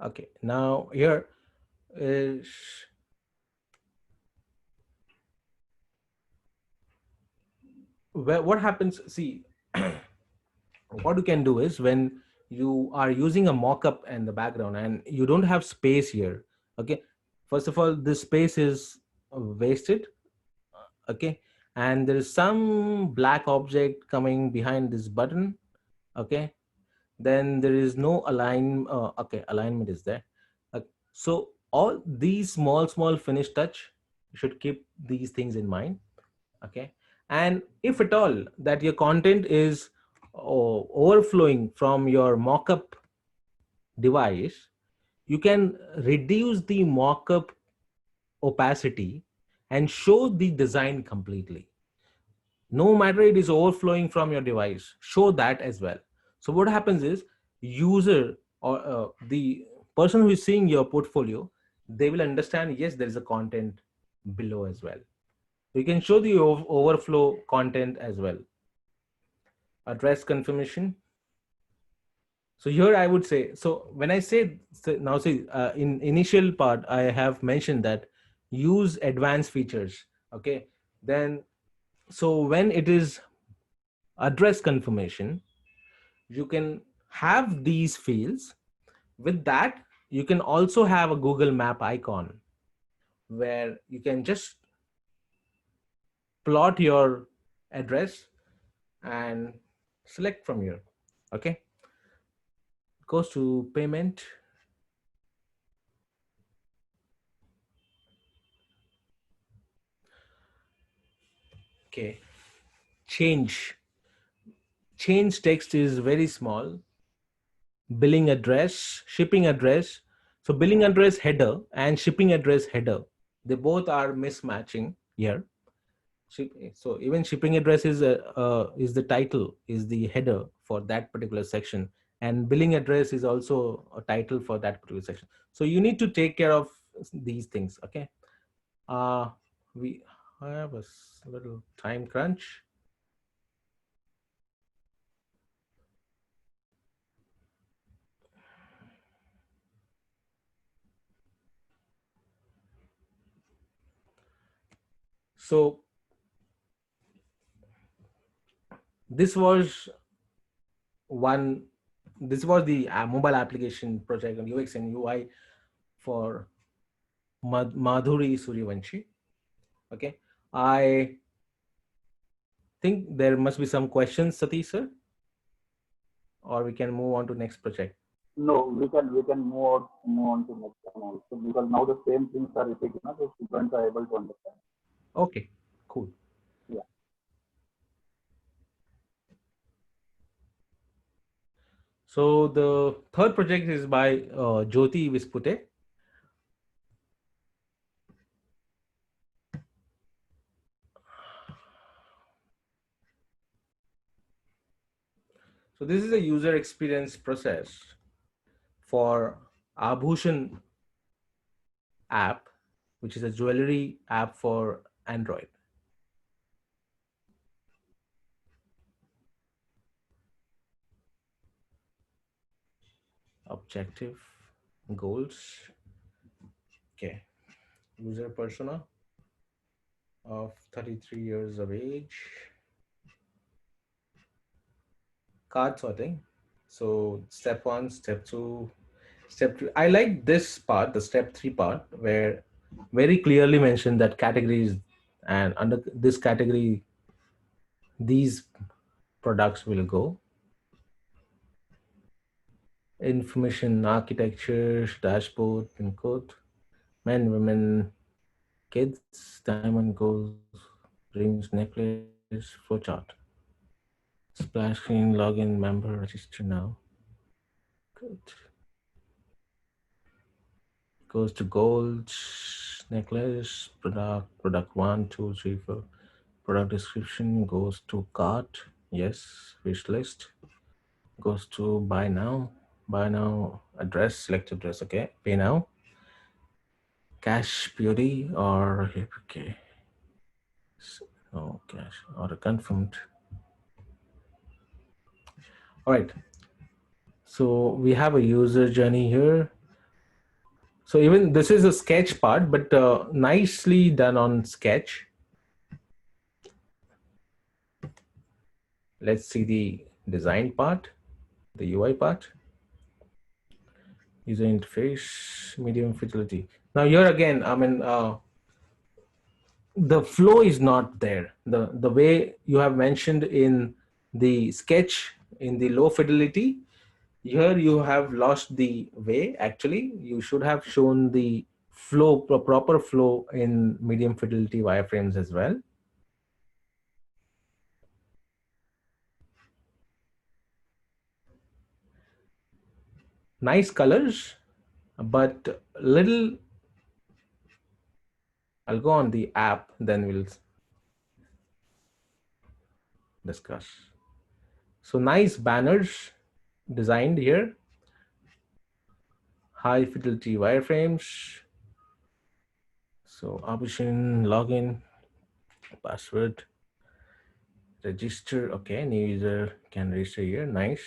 Okay, now here is where what happens. See, what you can do is when you are using a mock-up in the background and you don't have space here. Okay, first of all, this space is wasted. Okay, and there is some black object coming behind this button. Okay, then there is no okay, alignment is there. So all these small finish touch, you should keep these things in mind. Okay, and if at all that your content is overflowing from your mockup device, you can reduce the mockup opacity and show the design completely. No matter it is overflowing from your device, show that as well. So what happens is, user or the person who is seeing your portfolio, they will understand, yes, there is a content below as well. You can show the overflow content as well. Address confirmation. So here I would say, so when I say, now see, in initial part, I have mentioned that use advanced features. Okay, then, so when it is address confirmation, you can have these fields. With that, you can also have a Google Map icon where you can just plot your address and select from here. Okay, goes to payment. Okay, change text is very small. Billing address, shipping address. So billing address header and shipping address header, they both are mismatching here. So even shipping address is the title, is the header for that particular section, and billing address is also a title for that particular section. So you need to take care of these things. Okay, we have a little time crunch. So this was one. This was the mobile application project on UX and UI for Madhuri Suryavanshi. Okay, I think there must be some questions, Satish sir, or we can move on to next project. No, we can move on to next one also, because now the same things are repeating, so students are able to understand. Okay, cool. Yeah. So the third project is by Jyoti Vispute. So this is a user experience process for Abhushan app, which is a jewelry app for Android. Objective, goals. Okay. User persona of 33 years of age. Card sorting. So step 1, step 2, step 3. I like this part, the step 3 part, where very clearly mentioned that categories, and under this category, these products will go. Information architecture, dashboard, pin code, men, women, kids, diamond, goals, rings, necklace, flowchart. Splash screen, login, member, register now. Good. Goes to gold, necklace, product 1, 2, 3, 4. Product description goes to cart. Yes, wish list. Goes to buy now. Buy now, address, select address. Okay, pay now. Cash beauty or okay. No cash order confirmed. All right. So we have a user journey here. So even this is a sketch part, but nicely done on Sketch. Let's see the design part, the UI part. User interface, medium fidelity. Now here again, I mean, the flow is not there. The way you have mentioned in the sketch in the low fidelity, here you have lost the way. Actually, you should have shown the flow, proper flow in medium fidelity wireframes as well. Nice colors, but little. I'll go on the app, then we'll discuss. So nice banners designed here. High fidelity wireframes. So option, login, password, register. Okay, new user can register here. Nice.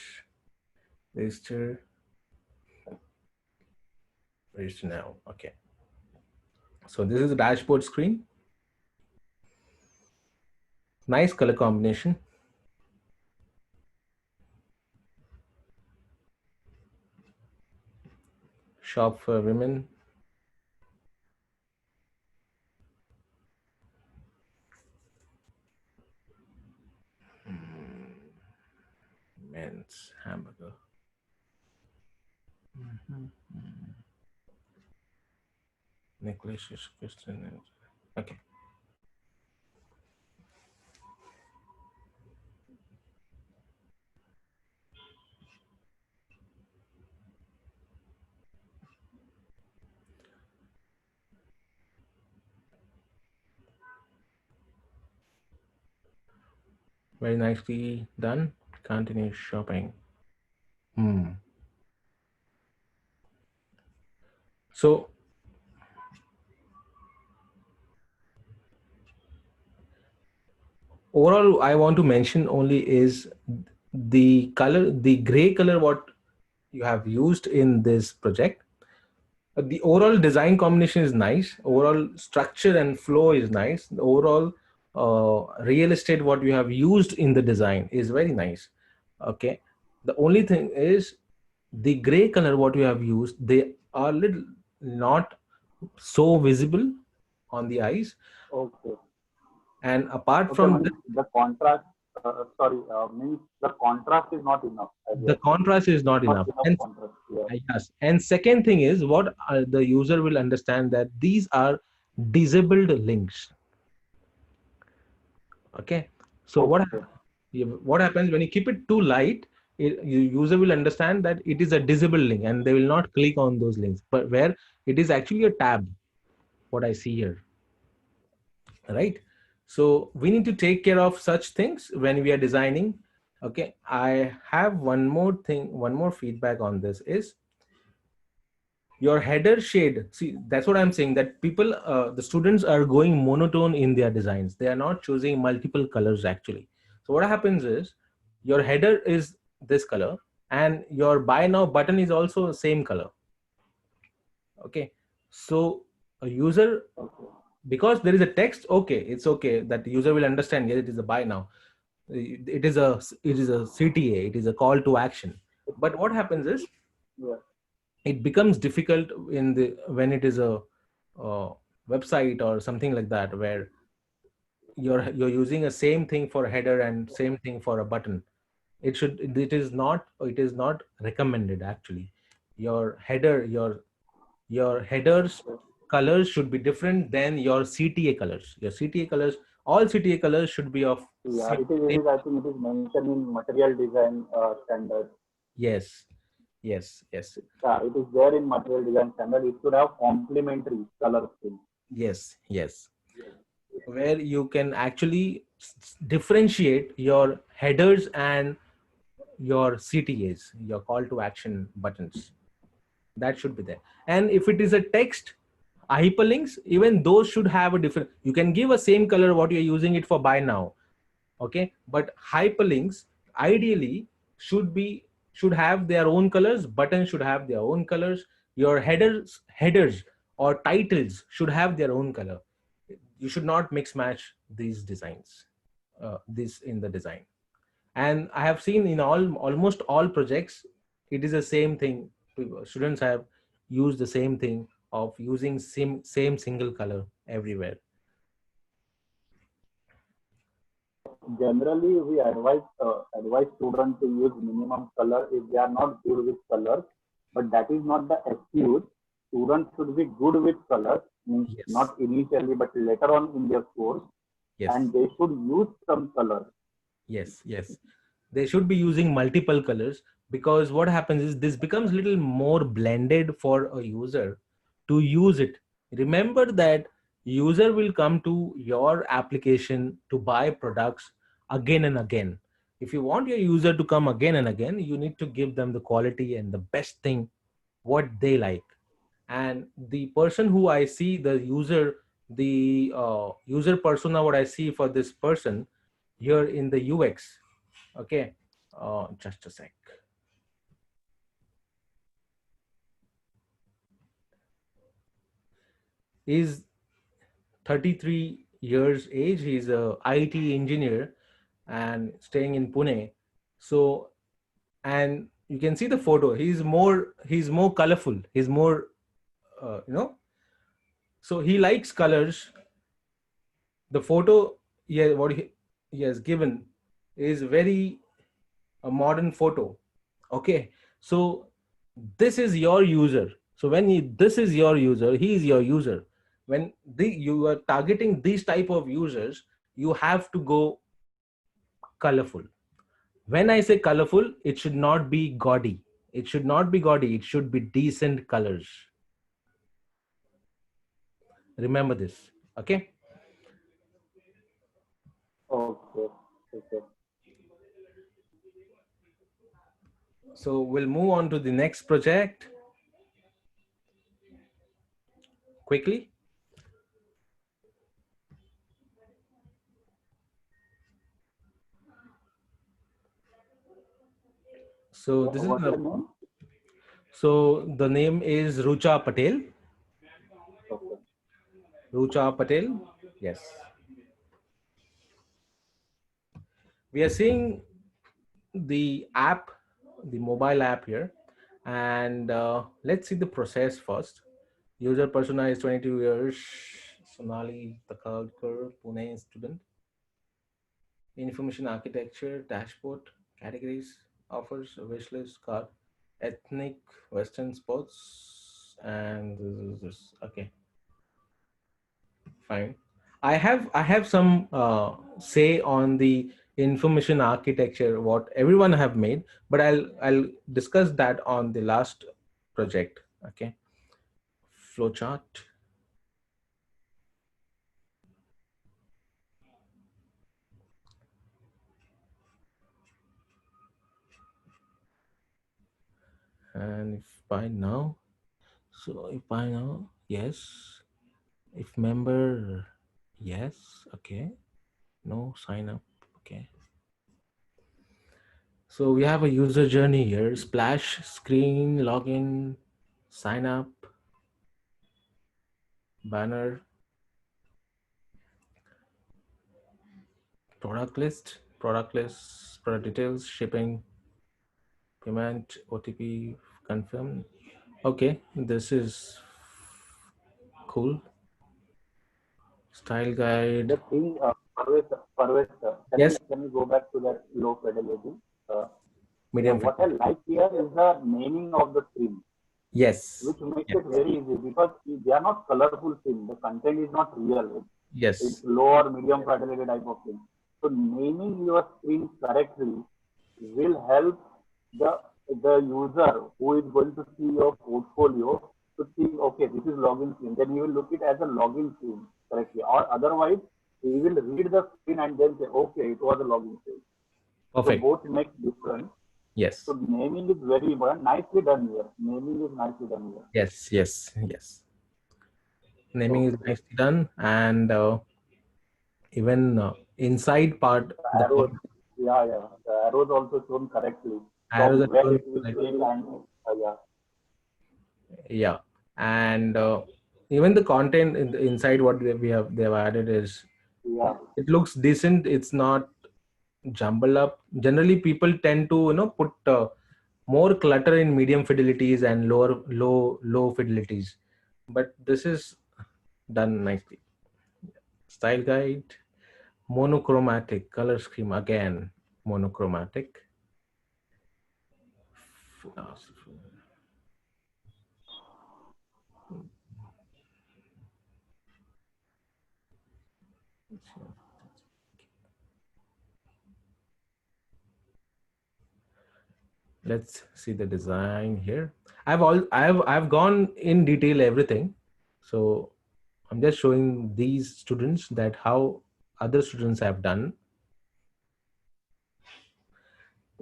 Register now. Okay. So this is the dashboard screen. Nice color combination. Shop for women. Men's hamburger. Necklaces, Christian. Okay. Very nicely done. Continue shopping. So overall, I want to mention only is the color, the gray color, what you have used in this project. The overall design combination is nice. Overall structure and flow is nice. The overall real estate what you have used in the design is very nice. Okay, the only thing is the gray color what you have used, they are little not so visible on the eyes. Okay. And apart Okay, from means that, the contrast, sorry, means the contrast is not enough, as you the are saying. contrast is not Not enough. enough And contrast. Yeah. yes, and second thing is what the user will understand that these are disabled links. Okay, so Okay. what happens when you keep it too light, user will understand that it is a disabled link and they will not click on those links, but where it is actually a tab, what I see here, right? So we need to take care of such things when we are designing. Okay, I have one more thing, one more feedback on this is your header shade. See, that's what I'm saying, that people, the students are going monotone in their designs. They are not choosing multiple colors actually. So what happens is your header is this color and your buy now button is also the same color. Okay, so a user, Okay. because there is a text, okay, it's okay that the user will understand, yes, it is a buy now. It is a CTA, it is a call to action. But what happens is Yeah. it becomes difficult in the when it is a website or something like that, where you're using a same thing for a header and same thing for a button. It is not recommended actually. Your headers Okay. colors should be different than your CTA colors. Your CTA colors, all CTA colors should be of Yeah. It is. It same. is. I think it is mentioned in material design standard. Yes, yes, yes, Yeah. It is there in material design standard. It should have complementary color scheme. yes, yes, where you can actually differentiate your headers and your CTAs, your call to action buttons. That should be there. And if it is a text, hyperlinks, even those should have a different. You can give a same color what you're using it for buy now. Okay, but hyperlinks ideally should have their own colors. Buttons should have their own colors. Your headers or titles should have their own color. You should not mix match these designs, this in the design. And I have seen in almost all projects it is the same thing. Students have used the same thing of using same single color everywhere. Generally, we advise students to use minimum color if they are not good with colors. But that is not the excuse. Students should be good with colors, means Yes, not initially, but later on in their course, yes, and they should use some color. yes, yes. They should be using multiple colors, because what happens is this becomes a little more blended for a user to use it. Remember that user will come to your application to buy products again and again. If you want your user to come again and again, you need to give them the quality and the best thing what they like. And the person who I see, the user, the user persona what I see for this person here in the UX. Okay, just a sec. He's 33 years age. He's a IT engineer and staying in Pune. So, and you can see the photo. He's more colorful. He's more, you know. So he likes colors. The photo, yeah, what he has given is very a modern photo. Okay, so this is your user. So when this is your user, he is your user. When you are targeting these type of users, you have to go colorful. When I say colorful, it should not be gaudy. It should not be gaudy. It should be decent colors. Remember this. Okay. Okay. Okay. So we'll move on to the next project quickly. So this is What's a, the name? so the name is Rucha Patel. Okay. Rucha Patel. Yes. we are seeing the app, the mobile app here, and let's see the process first. User persona is 22 years, Sonali Takalkar, Pune student. Information architecture, dashboard, categories, offers, wish list, card, ethnic, Western sports, and okay, fine. I have some say on the information architecture what everyone have made, but I'll discuss that on the last project. Okay, flowchart. And if by now, so if by now, yes. If member, yes. Okay. No sign up. Okay. So we have a user journey here. Splash screen, login, sign up, banner, product list, product details, shipping, payment, OTP, confirm. Okay, this is cool. Style The guide. thing, Parvez, Yes, can you go back to that low fidelity? Uh, medium what I fidelity. like here is the naming of the screen, Yes, which makes yes, it very easy because they are not colorful screen. The content is not real. It's yes. low or medium fidelity type of thing. So naming your screen correctly will help the the user who is going to see your portfolio to see, okay, this is login screen. Then he will look it as a login screen correctly. Or otherwise, he will read the screen and then say, okay, it was a login screen. So Perfect. both make difference. So Yes, naming is very important. Nicely done here. Naming is nicely done here. yes, yes, yes. Naming is Okay. nicely done, and even inside part, The the arrows, yeah. The arrows also shown correctly arrows from are where shown it will like, take and yeah, yeah, and even the content inside what they've added is yeah. it looks decent. It's not jumbled up. Generally, people tend to put more clutter in medium fidelities and low fidelities, but this is done nicely. Style guide, monochromatic color scheme again, monochromatic. Let's see the design here. I've gone in detail everything, so I'm just showing these students that how other students have done.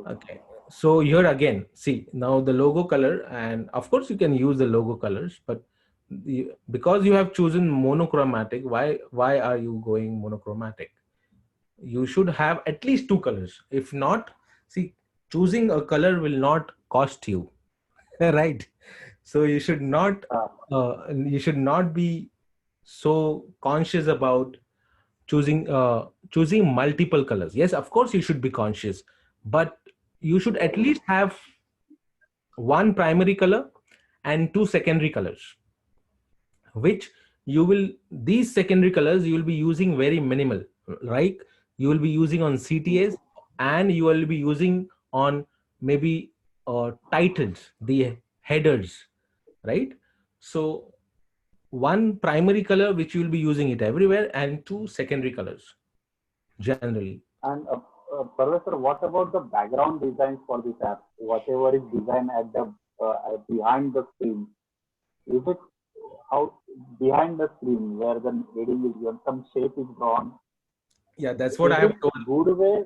Okay, so here again, see now the logo color, and of course you can use the logo colors, but because you have chosen monochromatic, why are you going monochromatic? You should have at least two colors. If not, see, choosing a color will not cost you, right? So Uh, you should not be so conscious about choosing multiple colors. Yes, of course you should be conscious, but you should at least have one primary color and two secondary colors, which you will these secondary colors you will be using very minimal, right? You will be using on CTAs, and you will be using on maybe titles, the headers, right? So one primary color which you will be using it everywhere, and two secondary colors generally. and Professor, what about the background designs for this app? Whatever is designed at the behind the screen, is it how behind the screen where the heading is given, some shape is drawn? Yeah, that's what Is I have it told. good way?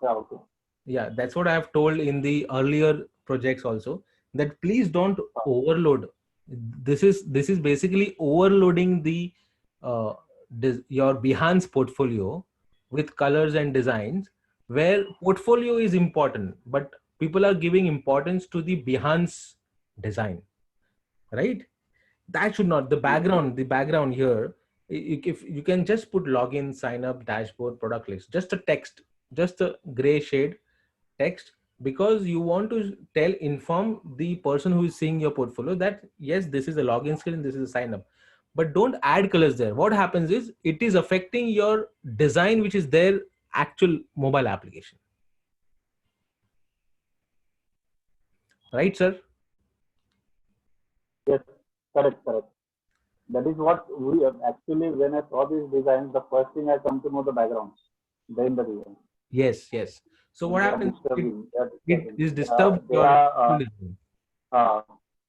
Yeah, okay. Yeah, that's what I have told in the earlier projects also, that please don't overload. This is basically overloading the uh, your Behance portfolio with colors and designs, where portfolio is important, but people are giving importance to the Behance design, right? That should not, the background here, if you can just put login, sign up, dashboard, product list, just a text, just a gray shade text, because you want to inform the person who is seeing your portfolio that yes, this is a login screen, this is a sign up. But don't add colors there. What happens is it is affecting your design, which is their actual mobile application. Right, sir? Yes, correct, correct. That is what we actually, when I saw these designs, the first thing I come to know the background, then the design. Yes, yes. So what They are happens? disturbing. They are It disturbing. is disturbed They your are design. uh,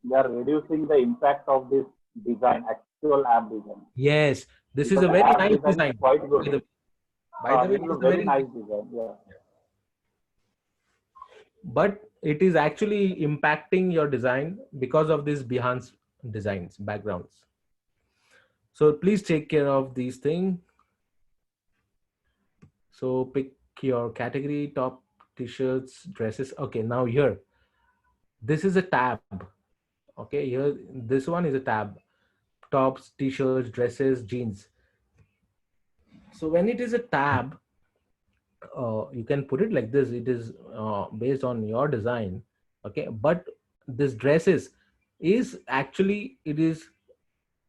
they are reducing the impact of this design, actual app design. Yes, this is Because a very app nice design is design. quite good. By the way, This is it a is a very very nice nice, design. Yeah. but it is actually impacting your design because of these Behance designs, backgrounds. So please take care of these things. So pick your category, top, t-shirts, dresses. Okay, now here, this is a tab. Okay, here, this one is a tab. Tops, t-shirts, dresses, jeans. So when it is a tab, you can put it like this. It is based on your design. Okay, but this dresses is actually, it is,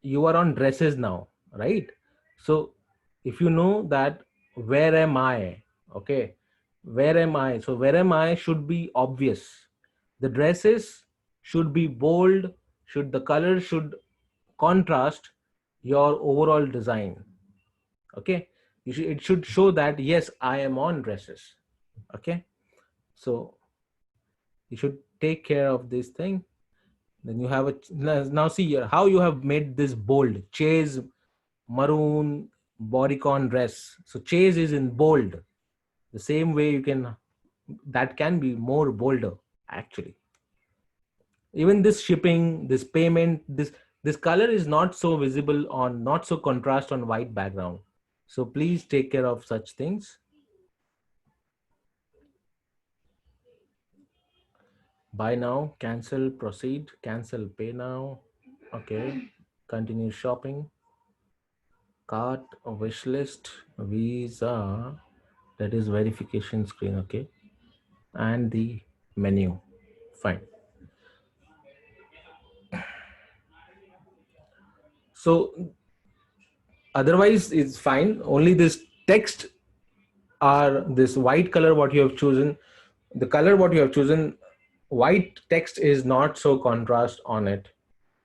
you are on dresses now, right? So if you know that, where am I? Okay, where am I? So where am I should be obvious. The dresses should be bold, should the color should contrast your overall design. Okay, it should show that yes, I am on dresses. Okay, so you should take care of this thing. Then you have a, now see here how you have made this bold. Chase maroon bodycon dress. So chase is in bold. The same way you can, that can be more bolder actually. Even this shipping, this payment, this color is not so visible on, not so contrast on white background. So please take care of such things. Buy now, cancel, proceed, cancel, pay now. Okay, continue shopping, cart, wish list, visa, that is verification screen. Okay, and the menu. Fine. So otherwise it's fine. Only this text, are this white color what you have chosen, the color what you have chosen, white text is not so contrast on it.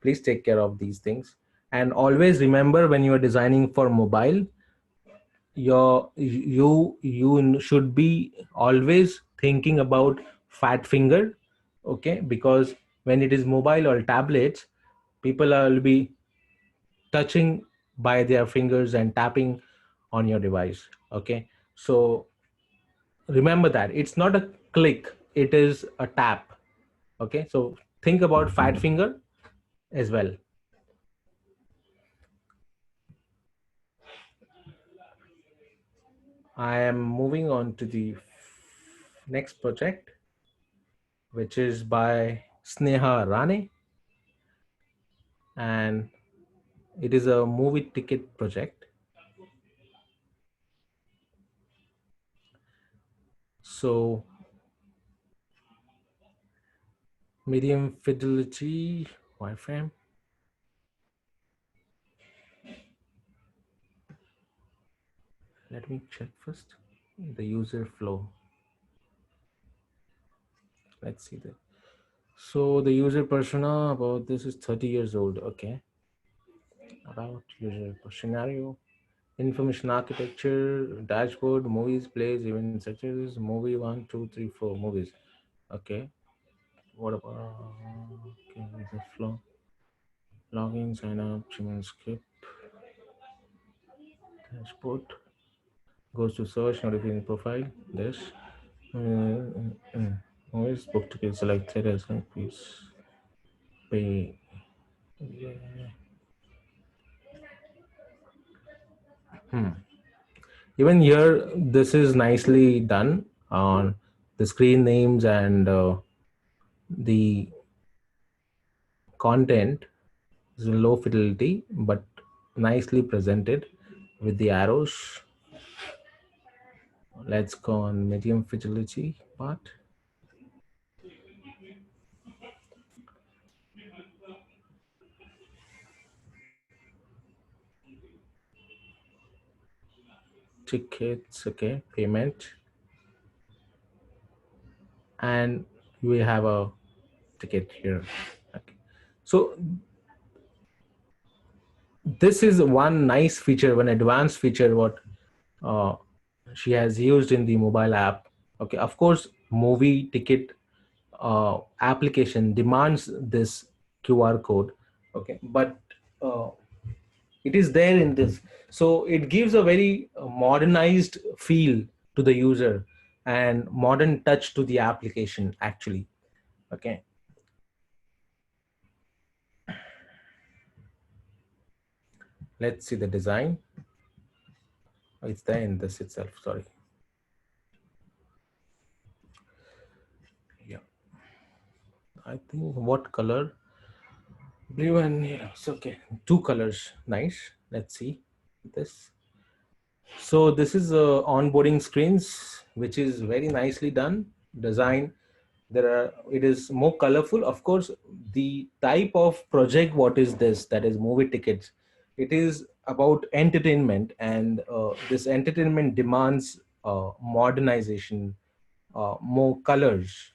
Please take care of these things. And always remember, when you are designing for mobile, you should be always thinking about fat finger. Okay, because when it is mobile or tablets, people will be touching by their fingers and tapping on your device. Okay, so remember that it's not a click, it is a tap. Okay, so think about fat finger as well. I am moving on to the next project, which is by Sneha Rane, and it is a movie ticket project. So medium fidelity wireframe. Let me check first the user flow. Let's see that. So the user persona about this is 30 years old. Okay. About user scenario, information architecture, dashboard, movies, plays, event sectors, movie 1, 2, 3, 4 movies. Okay. What about, okay, the flow? Login, sign up, Gmail skip, dashboard, goes to search, notification profile, this. Movies, book ticket selected as an piece. Pay. Yeah. Even here, this is nicely done on the screen names and the content is low fidelity but nicely presented with the arrows. Let's go on medium fidelity part. Tickets, okay, payment, and we have a ticket here. Okay. So this is one nice feature, one advanced feature what uh, she has used in the mobile app. Okay, of course, movie ticket application demands this QR code. Okay, but uh, it is there in this, so it gives a very modernized feel to the user and modern touch to the application actually. Okay, let's see the design. It's there in this itself, sorry. Yeah, I think what color? Blue and yellow. It's okay. Two colors. Nice. Let's see this. So this is onboarding screens, which is very nicely done. Design. There are. It is more colorful. Of course, the type of project. What is this? That is movie tickets. It is about entertainment, and this entertainment demands modernization, more colors.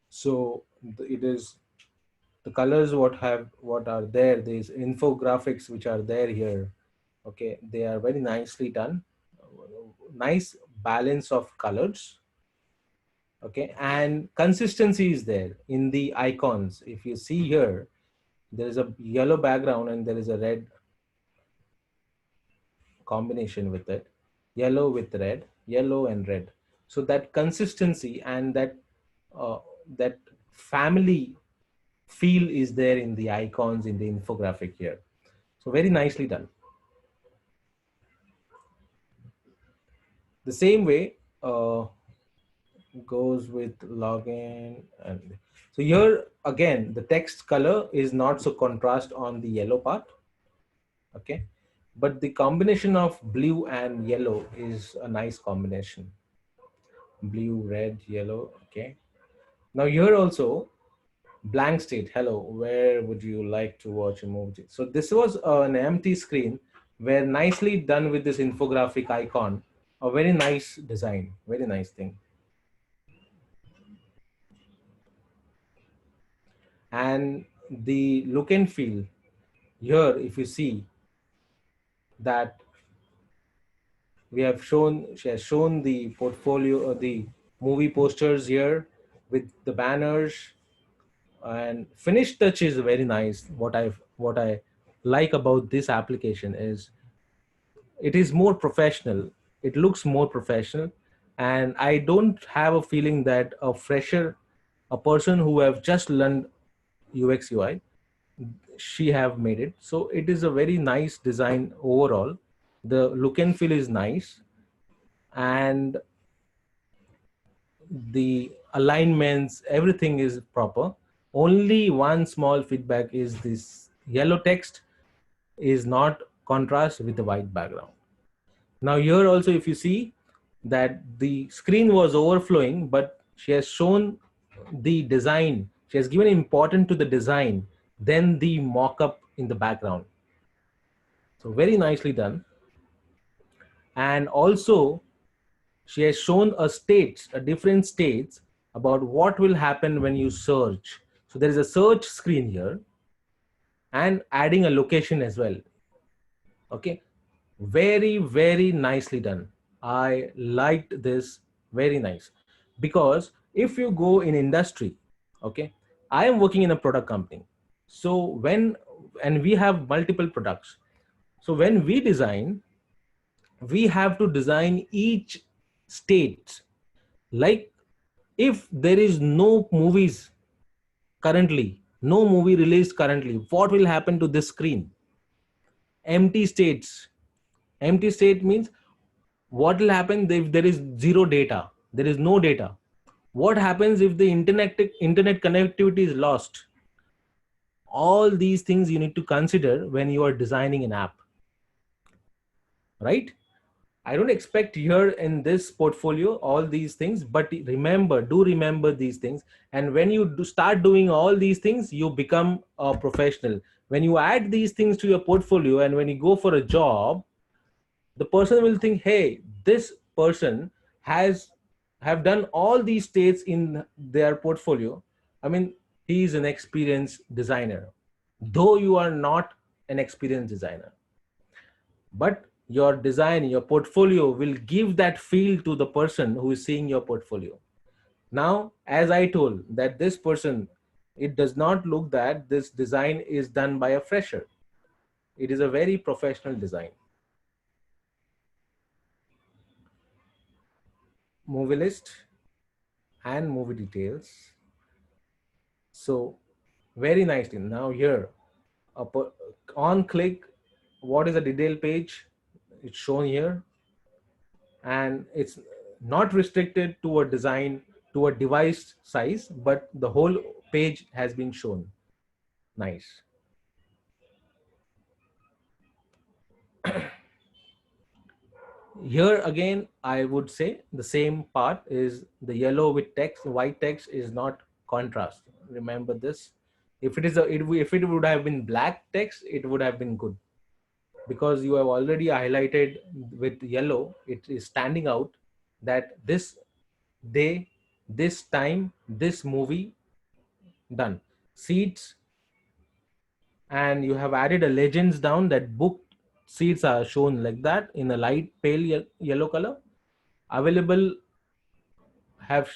So it is the colors what are there, these infographics which are there here. Okay, they are very nicely done, nice balance of colors. Okay, and consistency is there in the icons. If you see here, there is a yellow background and there is a red combination with it, yellow with red, yellow and red. So that consistency and uh, that family feel is there in the icons in the infographic here. So very nicely done. The same way goes with login. And so here again, the text color is not so contrast on the yellow part. Okay. But the combination of blue and yellow is a nice combination. Blue, red, yellow. Okay. Now here also blank state. Hello, where would you like to watch a movie? So this was an empty screen where nicely done with this infographic icon. A very nice design, very nice thing. And the look and feel here, if you see that we have shown, she has shown the portfolio of the movie posters here with the banners, and finished touch is very nice. What I like about this application is it is more professional. It looks more professional, and I don't have a feeling that a fresher, a person who have just learned UX UI, she have made it. So it is a very nice design overall. The look and feel is nice, and the alignments, everything is proper. Only one small feedback is this yellow text is not contrast with the white background. Now here also, if you see that the screen was overflowing, but she has shown the design. She has given importance to the design, then the mock-up in the background. So very nicely done. And also she has shown a different states about what will happen when you search. So there is a search screen here and adding a location as well. Okay, very, very nicely done. I liked this, very nice. Because if you go in industry, okay, I am working in a product company. So and we have multiple products. So when we design, we have to design each state. Like if there is no movies currently, no movie released currently, what will happen to this screen? Empty states. Empty state means what will happen if there is zero data, there is no data? What happens if the internet connectivity is lost? All these things you need to consider when you are designing an app, right? I don't expect here in this portfolio all these things, but remember these things. And when you start doing all these things, you become a professional. When you add these things to your portfolio and when you go for a job, the person will think, hey, this person has have done all these states in their portfolio. I mean, he is an experienced designer, though you are not an experienced designer, but your design, your portfolio will give that feel to the person who is seeing your portfolio. Now, as I told that this person, it does not look that this design is done by a fresher. It is a very professional design. Movie list and movie details. So very nicely. Now here, on click, what is the detail page? It's shown here, and it's not restricted to a design, to a device size, but the whole page has been shown. Nice. Here again, I would say the same part is the yellow with text, white text is not contrast. Remember this. If it is if it would have been black text, it would have been good, because you have already highlighted with yellow. It is standing out that this day, this time, this movie done. Seats, and you have added a legends down that book seats are shown like that in a light pale yellow color. Available have,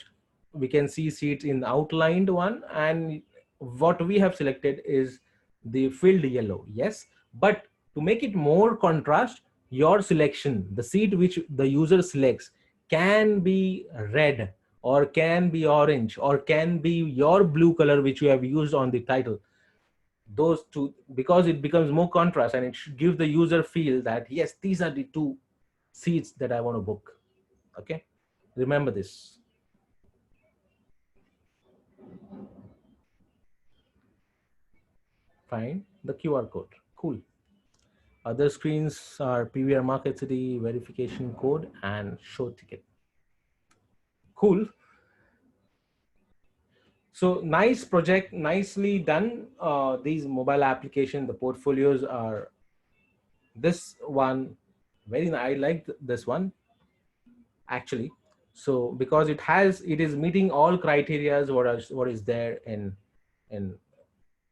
we can see seats in outlined one, and what we have selected is the filled yellow. Yes, but to make it more contrast, your selection, the seat which the user selects, can be red or can be orange or can be your blue color which you have used on the title. Those two, because it becomes more contrast and it should give the user feel that yes, these are the two seats that I want to book. Okay, remember this. Fine, the QR code. Cool. Other screens are PVR Market City, verification code, and show ticket. Cool. So nice project, nicely done. These mobile application, the portfolios are this one. Very nice. I like this one actually. So because it is meeting all criterias what is there in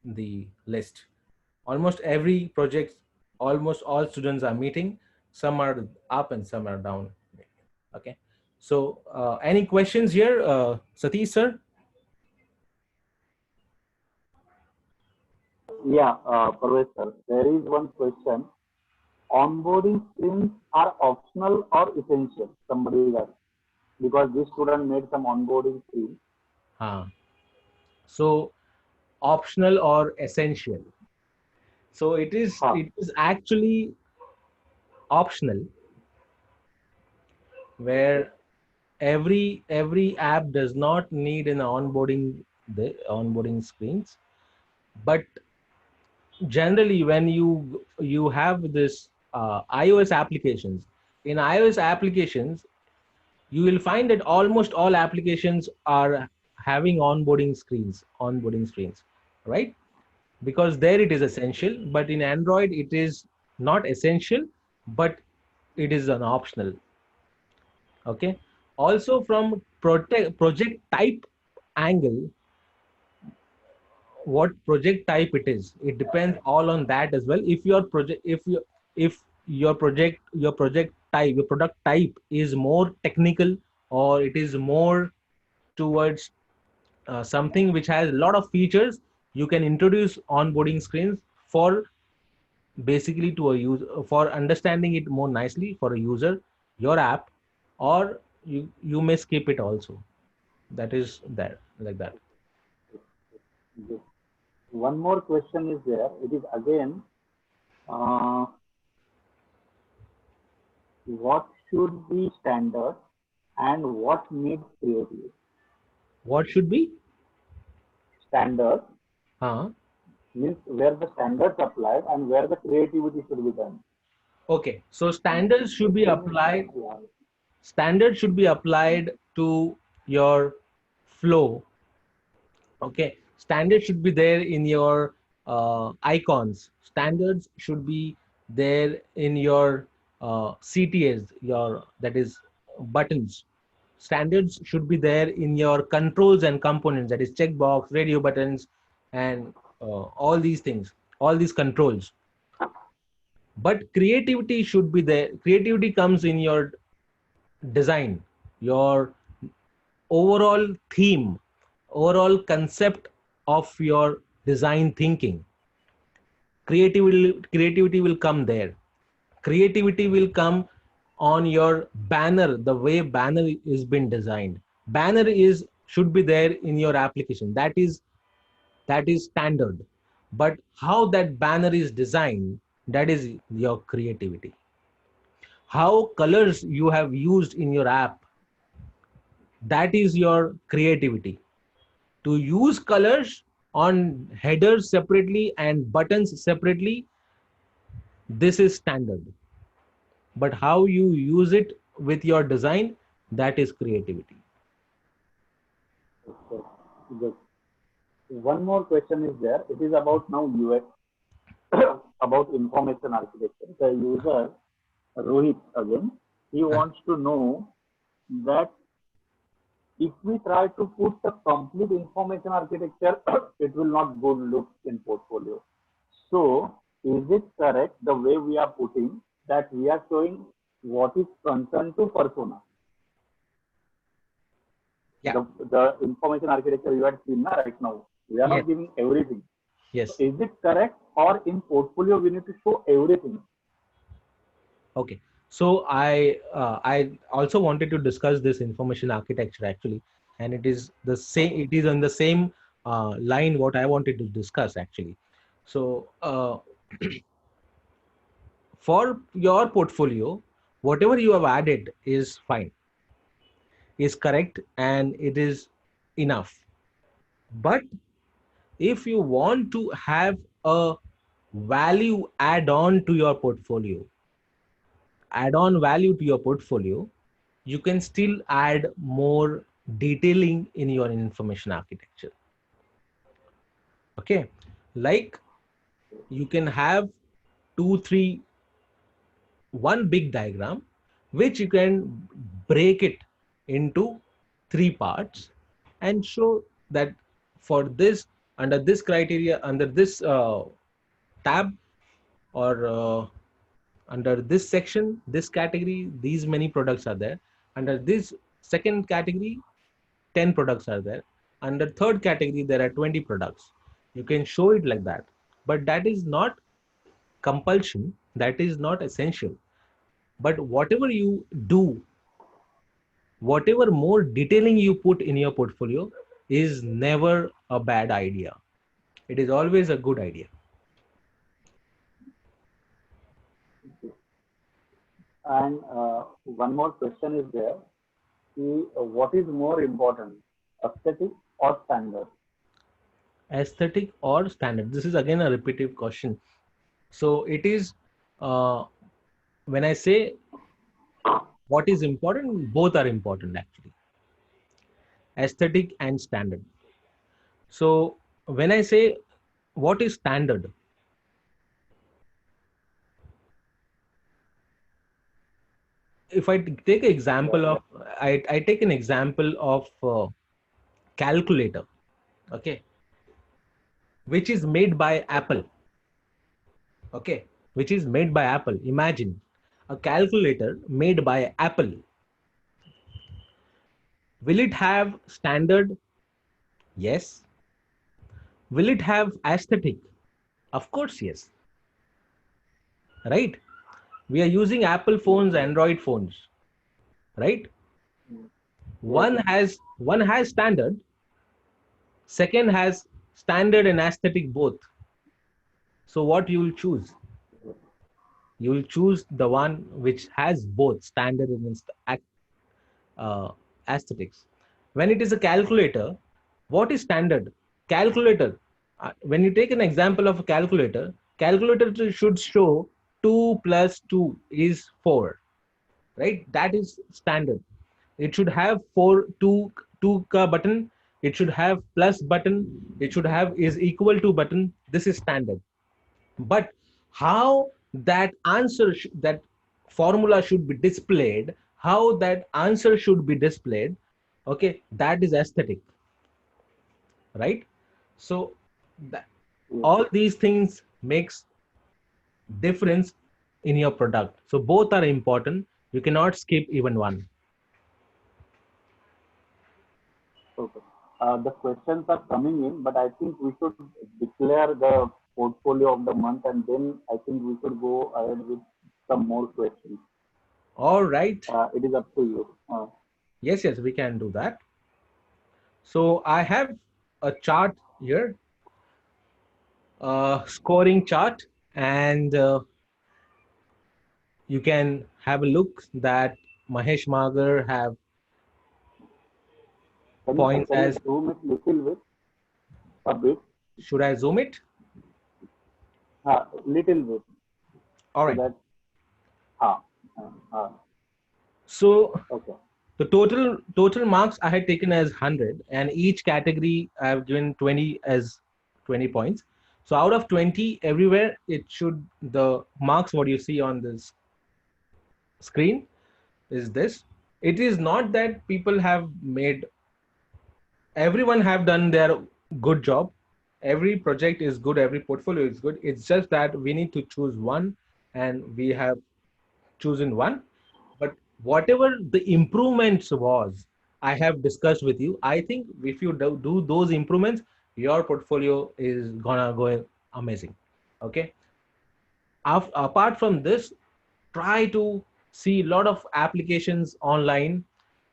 the list. Almost every project, almost all students are meeting. Some are up and some are down. Okay, so any questions here, Satish sir? Yeah, Parvez sir, there is one question. Onboarding screens are optional or essential? Somebody is asking. Because this student made some onboarding screen. So optional or essential? So Huh. it is actually optional, where every app does not need an onboarding screens, but generally when you have this iOS applications, in iOS applications you will find that almost all applications are having onboarding screens, right? Because there it is essential, but in Android it is not essential, but it is an optional. Okay, also from project type angle, what project type it is, it depends all on that as well. If your project, if your project type, your product type is more technical, or it is more towards something which has a lot of features, you can introduce onboarding screens for basically to a user, for understanding it more nicely for a user, your app, or you may skip it also. That is there, like that. Yes. One more question is there. It is again, uh, what should be standard and what needs creativity? What should be? Standard Huh? means where the standards apply and where the creativity should be done. Okay, so standards should be applied. Standards should be applied to your flow. Okay, standards should be there in your icons. Standards should be there in your CTAs, your that is buttons. Standards should be there in your controls and components, that is checkbox, radio buttons, and all these things, all these controls. But creativity should be there. Creativity comes in your design, your overall theme, overall concept of your design thinking. Creativity will come there. Creativity will come on your banner, the way banner is been designed. Banner is should be there in your application. That is standard. But how that banner is designed, that is your creativity. How colors you have used in your app, that is your creativity. To use colors on headers separately and buttons separately, this is standard. But how you use it with your design, that is creativity. Okay, good. One more question is there. It is about now UX, about information architecture. The user, Rohit again, he wants to know that if we try to put the complete information architecture, it will not good look in portfolio. So, is it correct the way we are putting that we are showing what is concerned to persona? Yeah. The information architecture you had seen right now, we are Yes. not giving everything. Yes. So is it correct, or in portfolio we need to show everything? Okay. So I also wanted to discuss this information architecture actually, and it is the same. It is on the same line what I wanted to discuss actually. So for your portfolio, whatever you have added is fine, is correct, and it is enough. But if you want to have a value add-on to your portfolio, add-on value to your portfolio, you can still add more detailing in your information architecture. Okay, like you can have two, three, one big diagram, which you can break it into three parts and show that for this, under this criteria, under this tab, or under this section, this category, these many products are there. Under this second category, 10 products are there. Under third category, there are 20 products. You can show it like that. But that is not compulsion. That is not essential. But whatever you do, whatever more detailing you put in your portfolio is never a bad idea. It is always a good idea. And one more question is there. What is more important, aesthetic or standard? Aesthetic or standard? This is again a repetitive question. So it is, when I say what is important, both are important actually, aesthetic and standard. So when I say what is standard, if I take an example of, I take an example of calculator, okay, which is made by Apple, okay, which is made by Apple. Imagine a calculator made by Apple. Will it have standard? Yes. Will it have aesthetic? Of course, yes. Right? We are using Apple phones, Android phones, right? One has standard, second has standard and aesthetic both. So what you will choose? You will choose the one which has both standard and uh, aesthetics. When it is a calculator, what is standard? Calculator. When you take an example of a calculator, calculator should show 2 plus 2 is 4, right? That is standard. It should have 2 ka button. It should have plus button. It should have is equal to button. This is standard. But how that that formula should be displayed, how that answer should be displayed, okay, that is aesthetic, right? So that, Yes. all these things makes difference in your product. So both are important. You cannot skip even one. Okay. The questions are coming in, but I think we should declare the portfolio of the month, and then I think we should go ahead with some more questions. All right. It is up to you. Yes, yes, we can do that. So I have a chart here, scoring chart, and you can have a look that Mahesh Magar have points Can you as. zoom it little bit, a bit, Should I zoom it? little bit, All so right. that So okay. the total marks I had taken as 100, and each category I have given 20 as 20 points. So out of 20, everywhere it should, the marks what you see on this screen is this. It is not that people have made, everyone have done their good job. Every project is good, every portfolio is good. It's just that we need to choose one, and we have chosen one. But whatever the improvements was, I have discussed with you. I think if you do those improvements, your portfolio is gonna go amazing. Okay. Apart from this, try to see a lot of applications online,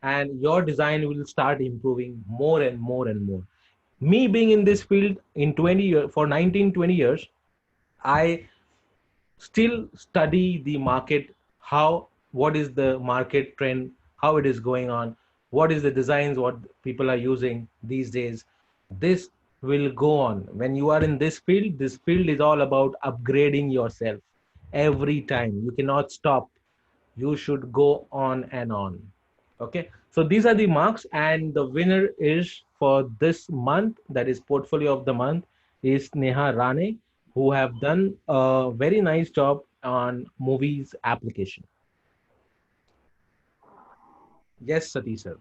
and your design will start improving more and more and more. Me being in this field in 20 years, for 19 20 years, I still study the market, how, what is the market trend, how it is going on, what is the designs, what people are using these days. This will go on. When you are in this field is all about upgrading yourself every time. You cannot stop. You should go on and on. Okay, so these are the marks, and the winner is for this month, that is portfolio of the month, is Neha Rane, who have done a very nice job on movies application. Yes, Satish sir.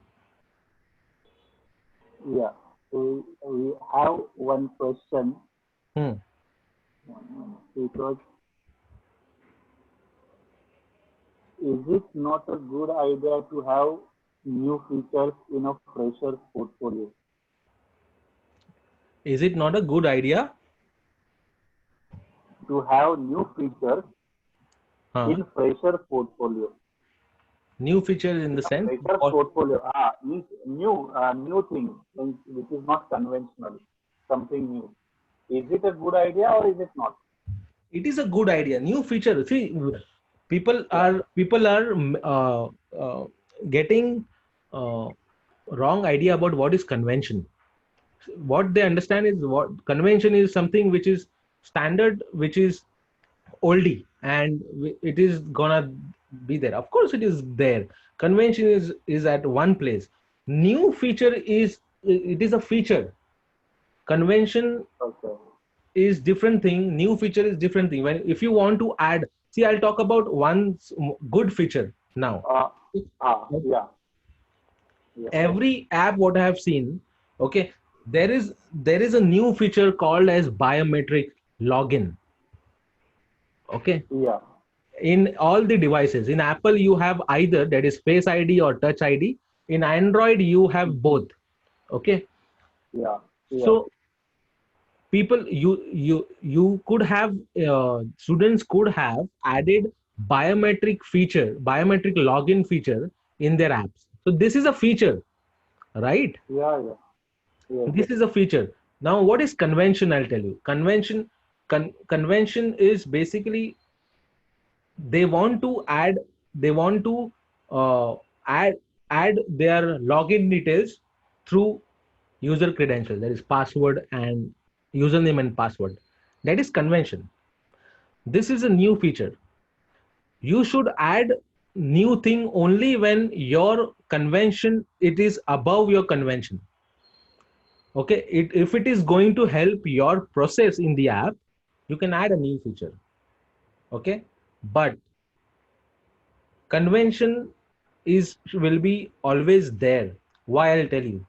Yeah. We have one question. Hmm. Because is it not a good idea to have new features in a fresher portfolio? Is it not a good idea? To have new features Huh. in fresher portfolio. New features in In the a sense, fresher or portfolio, means new thing, which is not conventional, something new. Is it a good idea or is it not? it is a good idea. New feature. See, Yeah. people are getting wrong idea about what is convention. What they understand is what convention is, something which is standard, which is oldie, and it is gonna be there. Of course it is there. Convention is at one place. New feature is, it is a feature. Convention Okay. is different thing, new feature is different thing. When, if you want to add, see, I'll talk about one good feature now. Uh, yeah. Yeah. Every app what I have seen, okay, there is a new feature called as biometric login. Okay, Yeah. in all the devices, in Apple you have either that is Face ID or Touch ID. In Android you have both. Okay, Yeah. Yeah. so people, you could have, students could have added biometric login feature in their apps. So this is a feature, right? Yeah. Yeah. Yes. This is a feature. Now what is convention? I'll tell you. Convention is basically, they want to add, they want to uh, add add their login details through user credentials, that is password and username and password. That is convention. This is a new feature. You should add new thing only when your convention, it is above your convention. Okay, if it is going to help your process in the app, you can add a new feature. Okay, but convention is will be always there. Why? I'll tell you.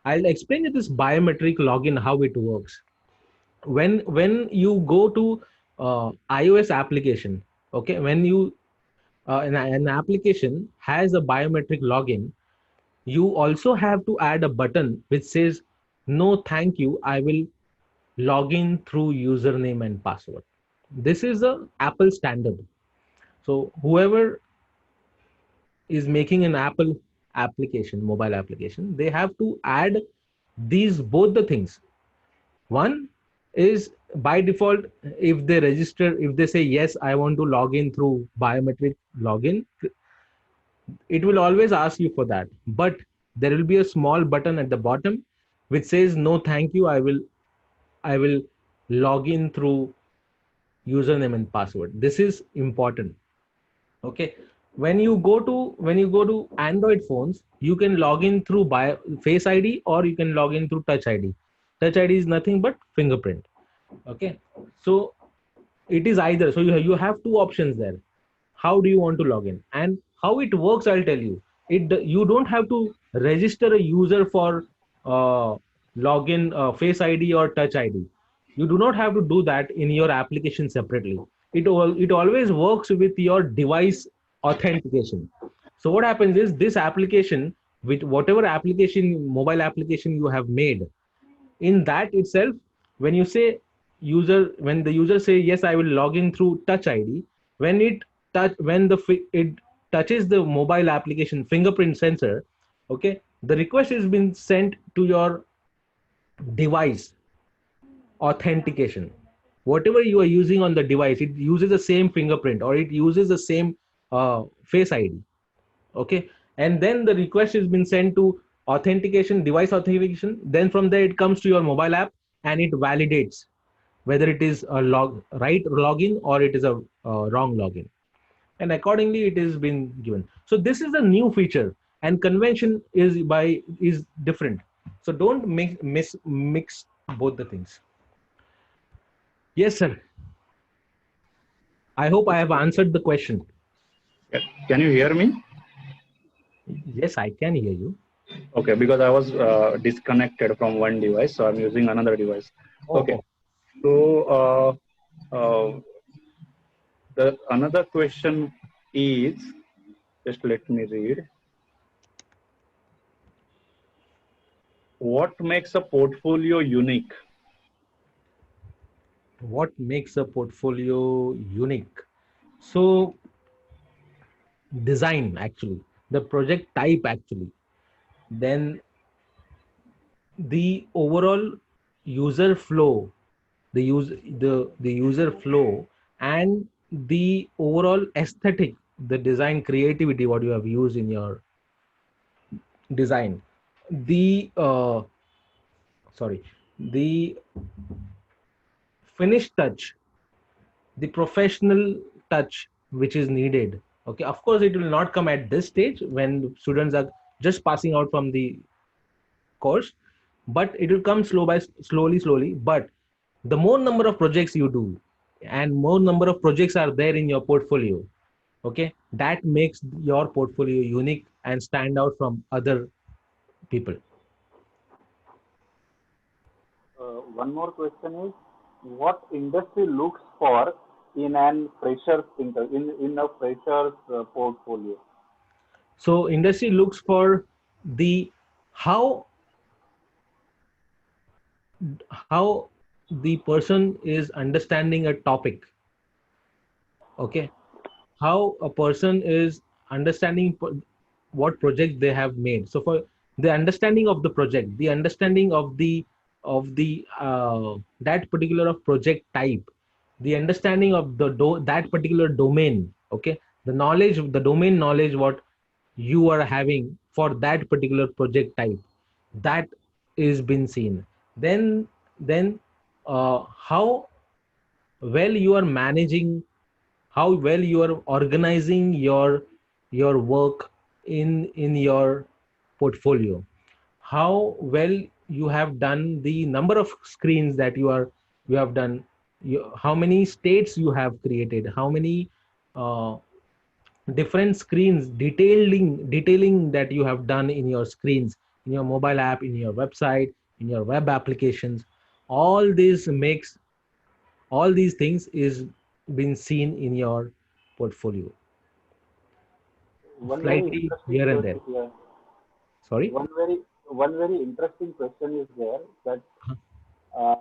I'll explain you this biometric login, how it works. When you go to iOS application, okay, when you an application has a biometric login, you also have to add a button which says, no thank you, I will log in through username and password. This is a Apple standard. So whoever is making an Apple application, mobile application, they have to add these both the things. One is by default, if they register, if they say, yes, I want to log in through biometric login, it will always ask you for that. But there will be a small button at the bottom which says, no, thank you, I will log in through username and password. This is important. Okay. When you go to Android phones, you can log in through Face ID, or you can log in through Touch ID. Touch ID is nothing but fingerprint. Okay, so it is either. So you have two options there. How do you want to log in, and how it works, I'll tell you. You don't have to register a user for login, Face ID or Touch ID. You do not have to do that in your application separately. It always works with your device authentication. So what happens is, this application, with whatever application, mobile application you have made, in that itself, when you say when the user say, yes, I will log in through Touch ID, when it touches the mobile application fingerprint sensor, okay, the request has been sent to your device authentication. Whatever you are using on the device, it uses the same fingerprint, or it uses the same Face ID. Okay, and then the request has been sent to authentication, device authentication. Then from there it comes to your mobile app, and it validates whether it is a right login, or it is a wrong login, and accordingly it is been given. So this is a new feature, and convention is different. So don't mix both the things. Yes, sir. I hope I have answered the question. Yeah. Can you hear me? Yes, I can hear you. Okay, because I was disconnected from one device, so I'm using another device. Okay, so the another question is, just let me read. What makes a portfolio unique? What makes a portfolio unique? So design, actually, the project type, actually, then the overall user flow, the user flow, and the overall aesthetic, the design creativity, what you have used in your design, the sorry, the finished touch, the professional touch which is needed. Okay, of course it will not come at this stage when students are just passing out from the course, but it will come slowly. But the more number of projects you do, and more number of projects are there in your portfolio, okay, that makes your portfolio unique and stand out from other people. One more question is, what industry looks for in an fresher thinker, in a fresher's portfolio? So industry looks for the how how the person is understanding a topic. Okay, how a person is understanding what project they have made. So for the understanding of the project, the understanding of the that particular of project type, the understanding of that particular domain. Okay, the knowledge, the domain knowledge, what you are having for that particular project type, that is been seen. Then how well you are managing how well you are organizing your work in your portfolio, how well you have done the number of screens that you have done, how many states you have created, how many uh, different screens, detailing that you have done in your screens, in your mobile app, in your website, in your web applications. All this makes, all these things is been seen in your portfolio, One very slightly interesting here and there. question here. Sorry. One very interesting question is there that uh,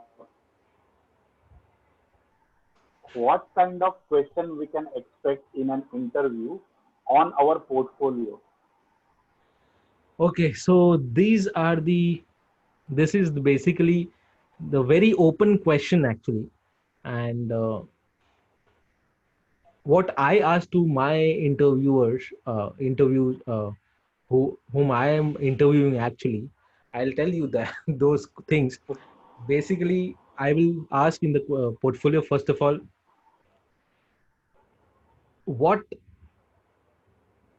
what kind of question we can expect in an interview on our portfolio. Okay, so this is basically the very open question actually. And what I asked to my interviewers, whom I am interviewing actually, I'll tell you that those things. Basically, I will ask in the portfolio first of all, what,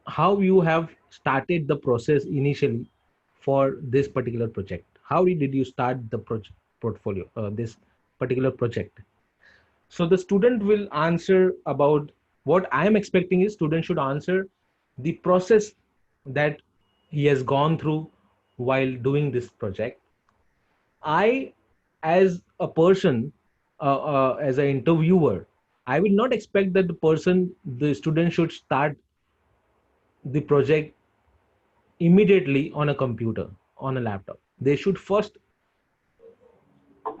how you have started the process initially for this particular project. How did you start the project portfolio, this particular project? So the student will answer about, what I am expecting is student should answer the process that he has gone through while doing this project. I, as a person, as an interviewer, I will not expect that the student should start the project immediately on a computer, on a laptop. They should first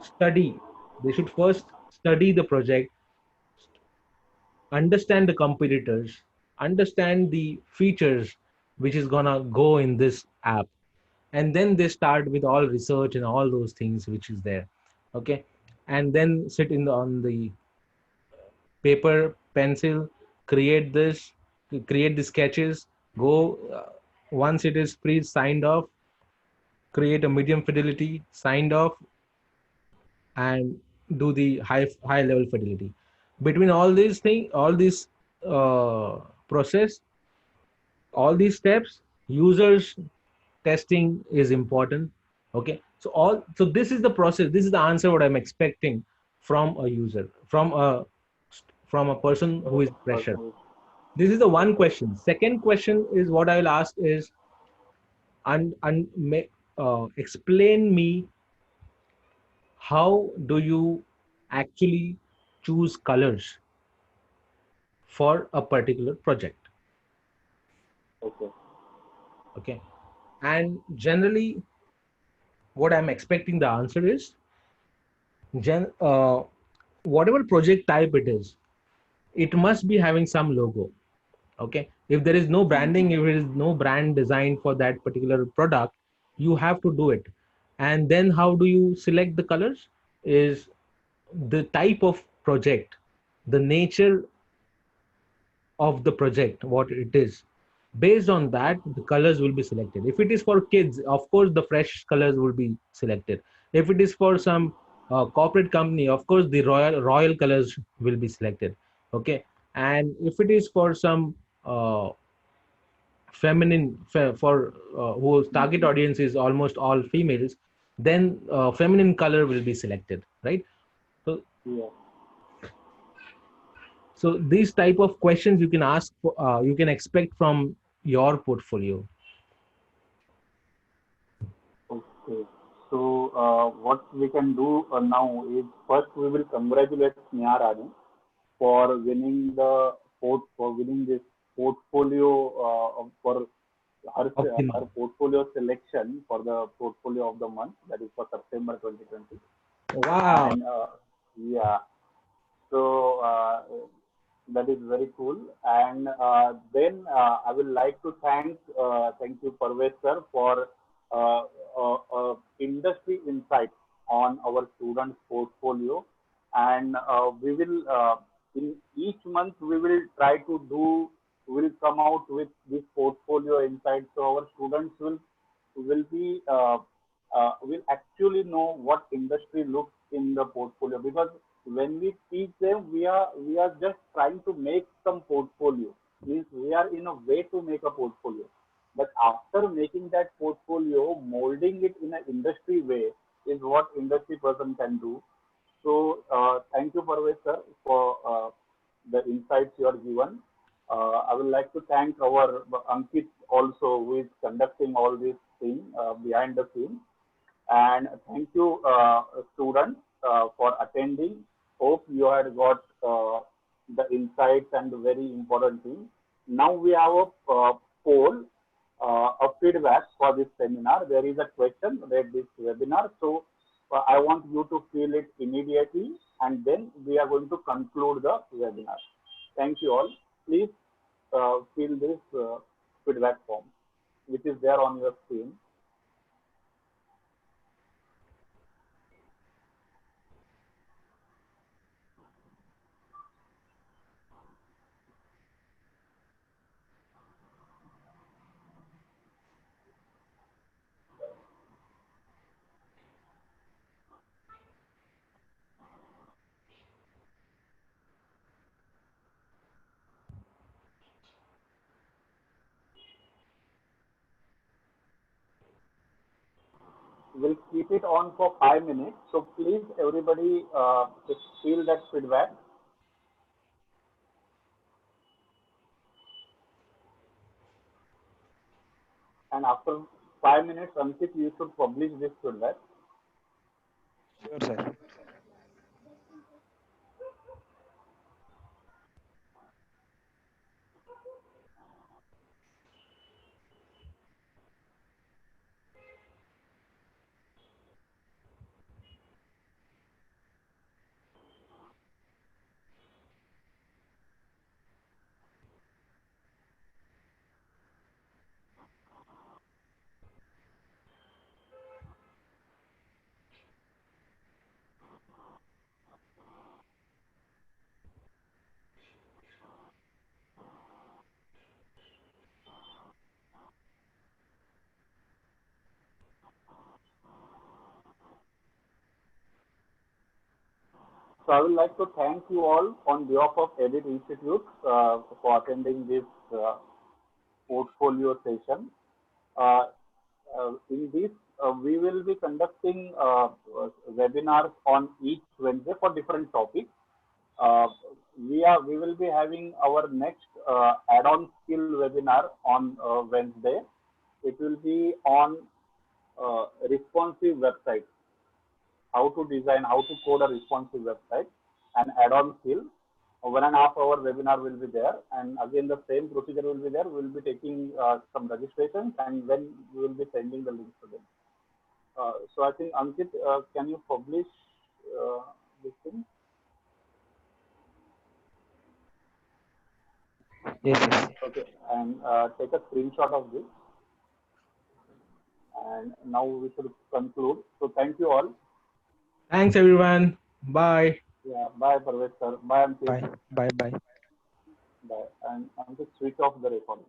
study. They should first study the project, understand the competitors, understand the features which is gonna go in this app, and then they start with all research and all those things which is there. Okay, and then sit in on the paper, pencil, create this, create the sketches. Go once it is pre signed off, create a medium fidelity, signed off, and do the high level fidelity. Between all these things, all this uh, process, all these steps, users testing is important. Okay, so all, so this is the process, this is the answer what I'm expecting from a user, from a person who is fresher. This is the one Okay. question. Second question is what I will ask is, explain me, how do you actually choose colors for a particular project? Okay. Okay, and generally what I'm expecting the answer is, gen whatever project type it is, it must be having some logo. Okay, if there is no branding, if there is no brand design for that particular product, you have to do it. And then how do you select the colors is the type of project, the nature of the project, what it is. Based on that, the colors will be selected. If it is for kids, of course the fresh colors will be selected. If it is for some corporate company, of course the royal colors will be selected. Okay, and if it is for some for whose target audience is almost all females, then feminine color will be selected, right? So Yeah. these type of questions you can ask for, you can expect from your portfolio. Okay. So what we can do now is first we will congratulate Sneha Rani for winning for winning this portfolio for Of the her month. portfolio selection for the portfolio of the month, that is for September 2020. Wow. And yeah, so that is very cool. And then I would like to thank you, Parvez sir, for industry insight on our students' portfolio. And we will in each month we will try to do, will come out with this portfolio insight, so our students will actually know what industry looks in the portfolio, because when we teach them, we are just trying to make some portfolio. Means we are in a way to make a portfolio. But after making that portfolio, molding it in an industry way is what industry person can do. So thank you, Parvez sir, for the insights you are given. I would like to thank our Ankit also, who is conducting all this thing behind the scenes. And thank you, students, for attending. Hope you had got the insights and the very important thing. Now we have a poll, a feedback for this seminar. There is a question about this webinar. So I want you to fill it immediately, and then we are going to conclude the webinar. Thank you all. Please fill this feedback form, which is there on your screen. We'll keep it on for 5 minutes. So please, everybody, just feel that feedback. And after 5 minutes, Ankit, you should publish this feedback. Sure, sir. So I would like to thank you all on behalf of Edit Institute for attending this portfolio session. Uh, in this, we will be conducting webinars on each Wednesday for different topics. Uh, we will be having our next add-on skill webinar on Wednesday. It will be on responsive website, how to design, how to code a responsive website, and add-on skill. 1.5 hour webinar will be there, and again the same procedure will be there. We'll be taking some registrations, and then we will be sending the links to them. So I think Ankit, can you publish this thing? Yes, yes. Okay, and take a screenshot of this. And now we should conclude. So thank you all. Thanks, everyone. Bye. Yeah, bye, Parvez sir. Bye, Ankit. Bye. Bye. Bye. Bye. And Ankit, switch off the recording.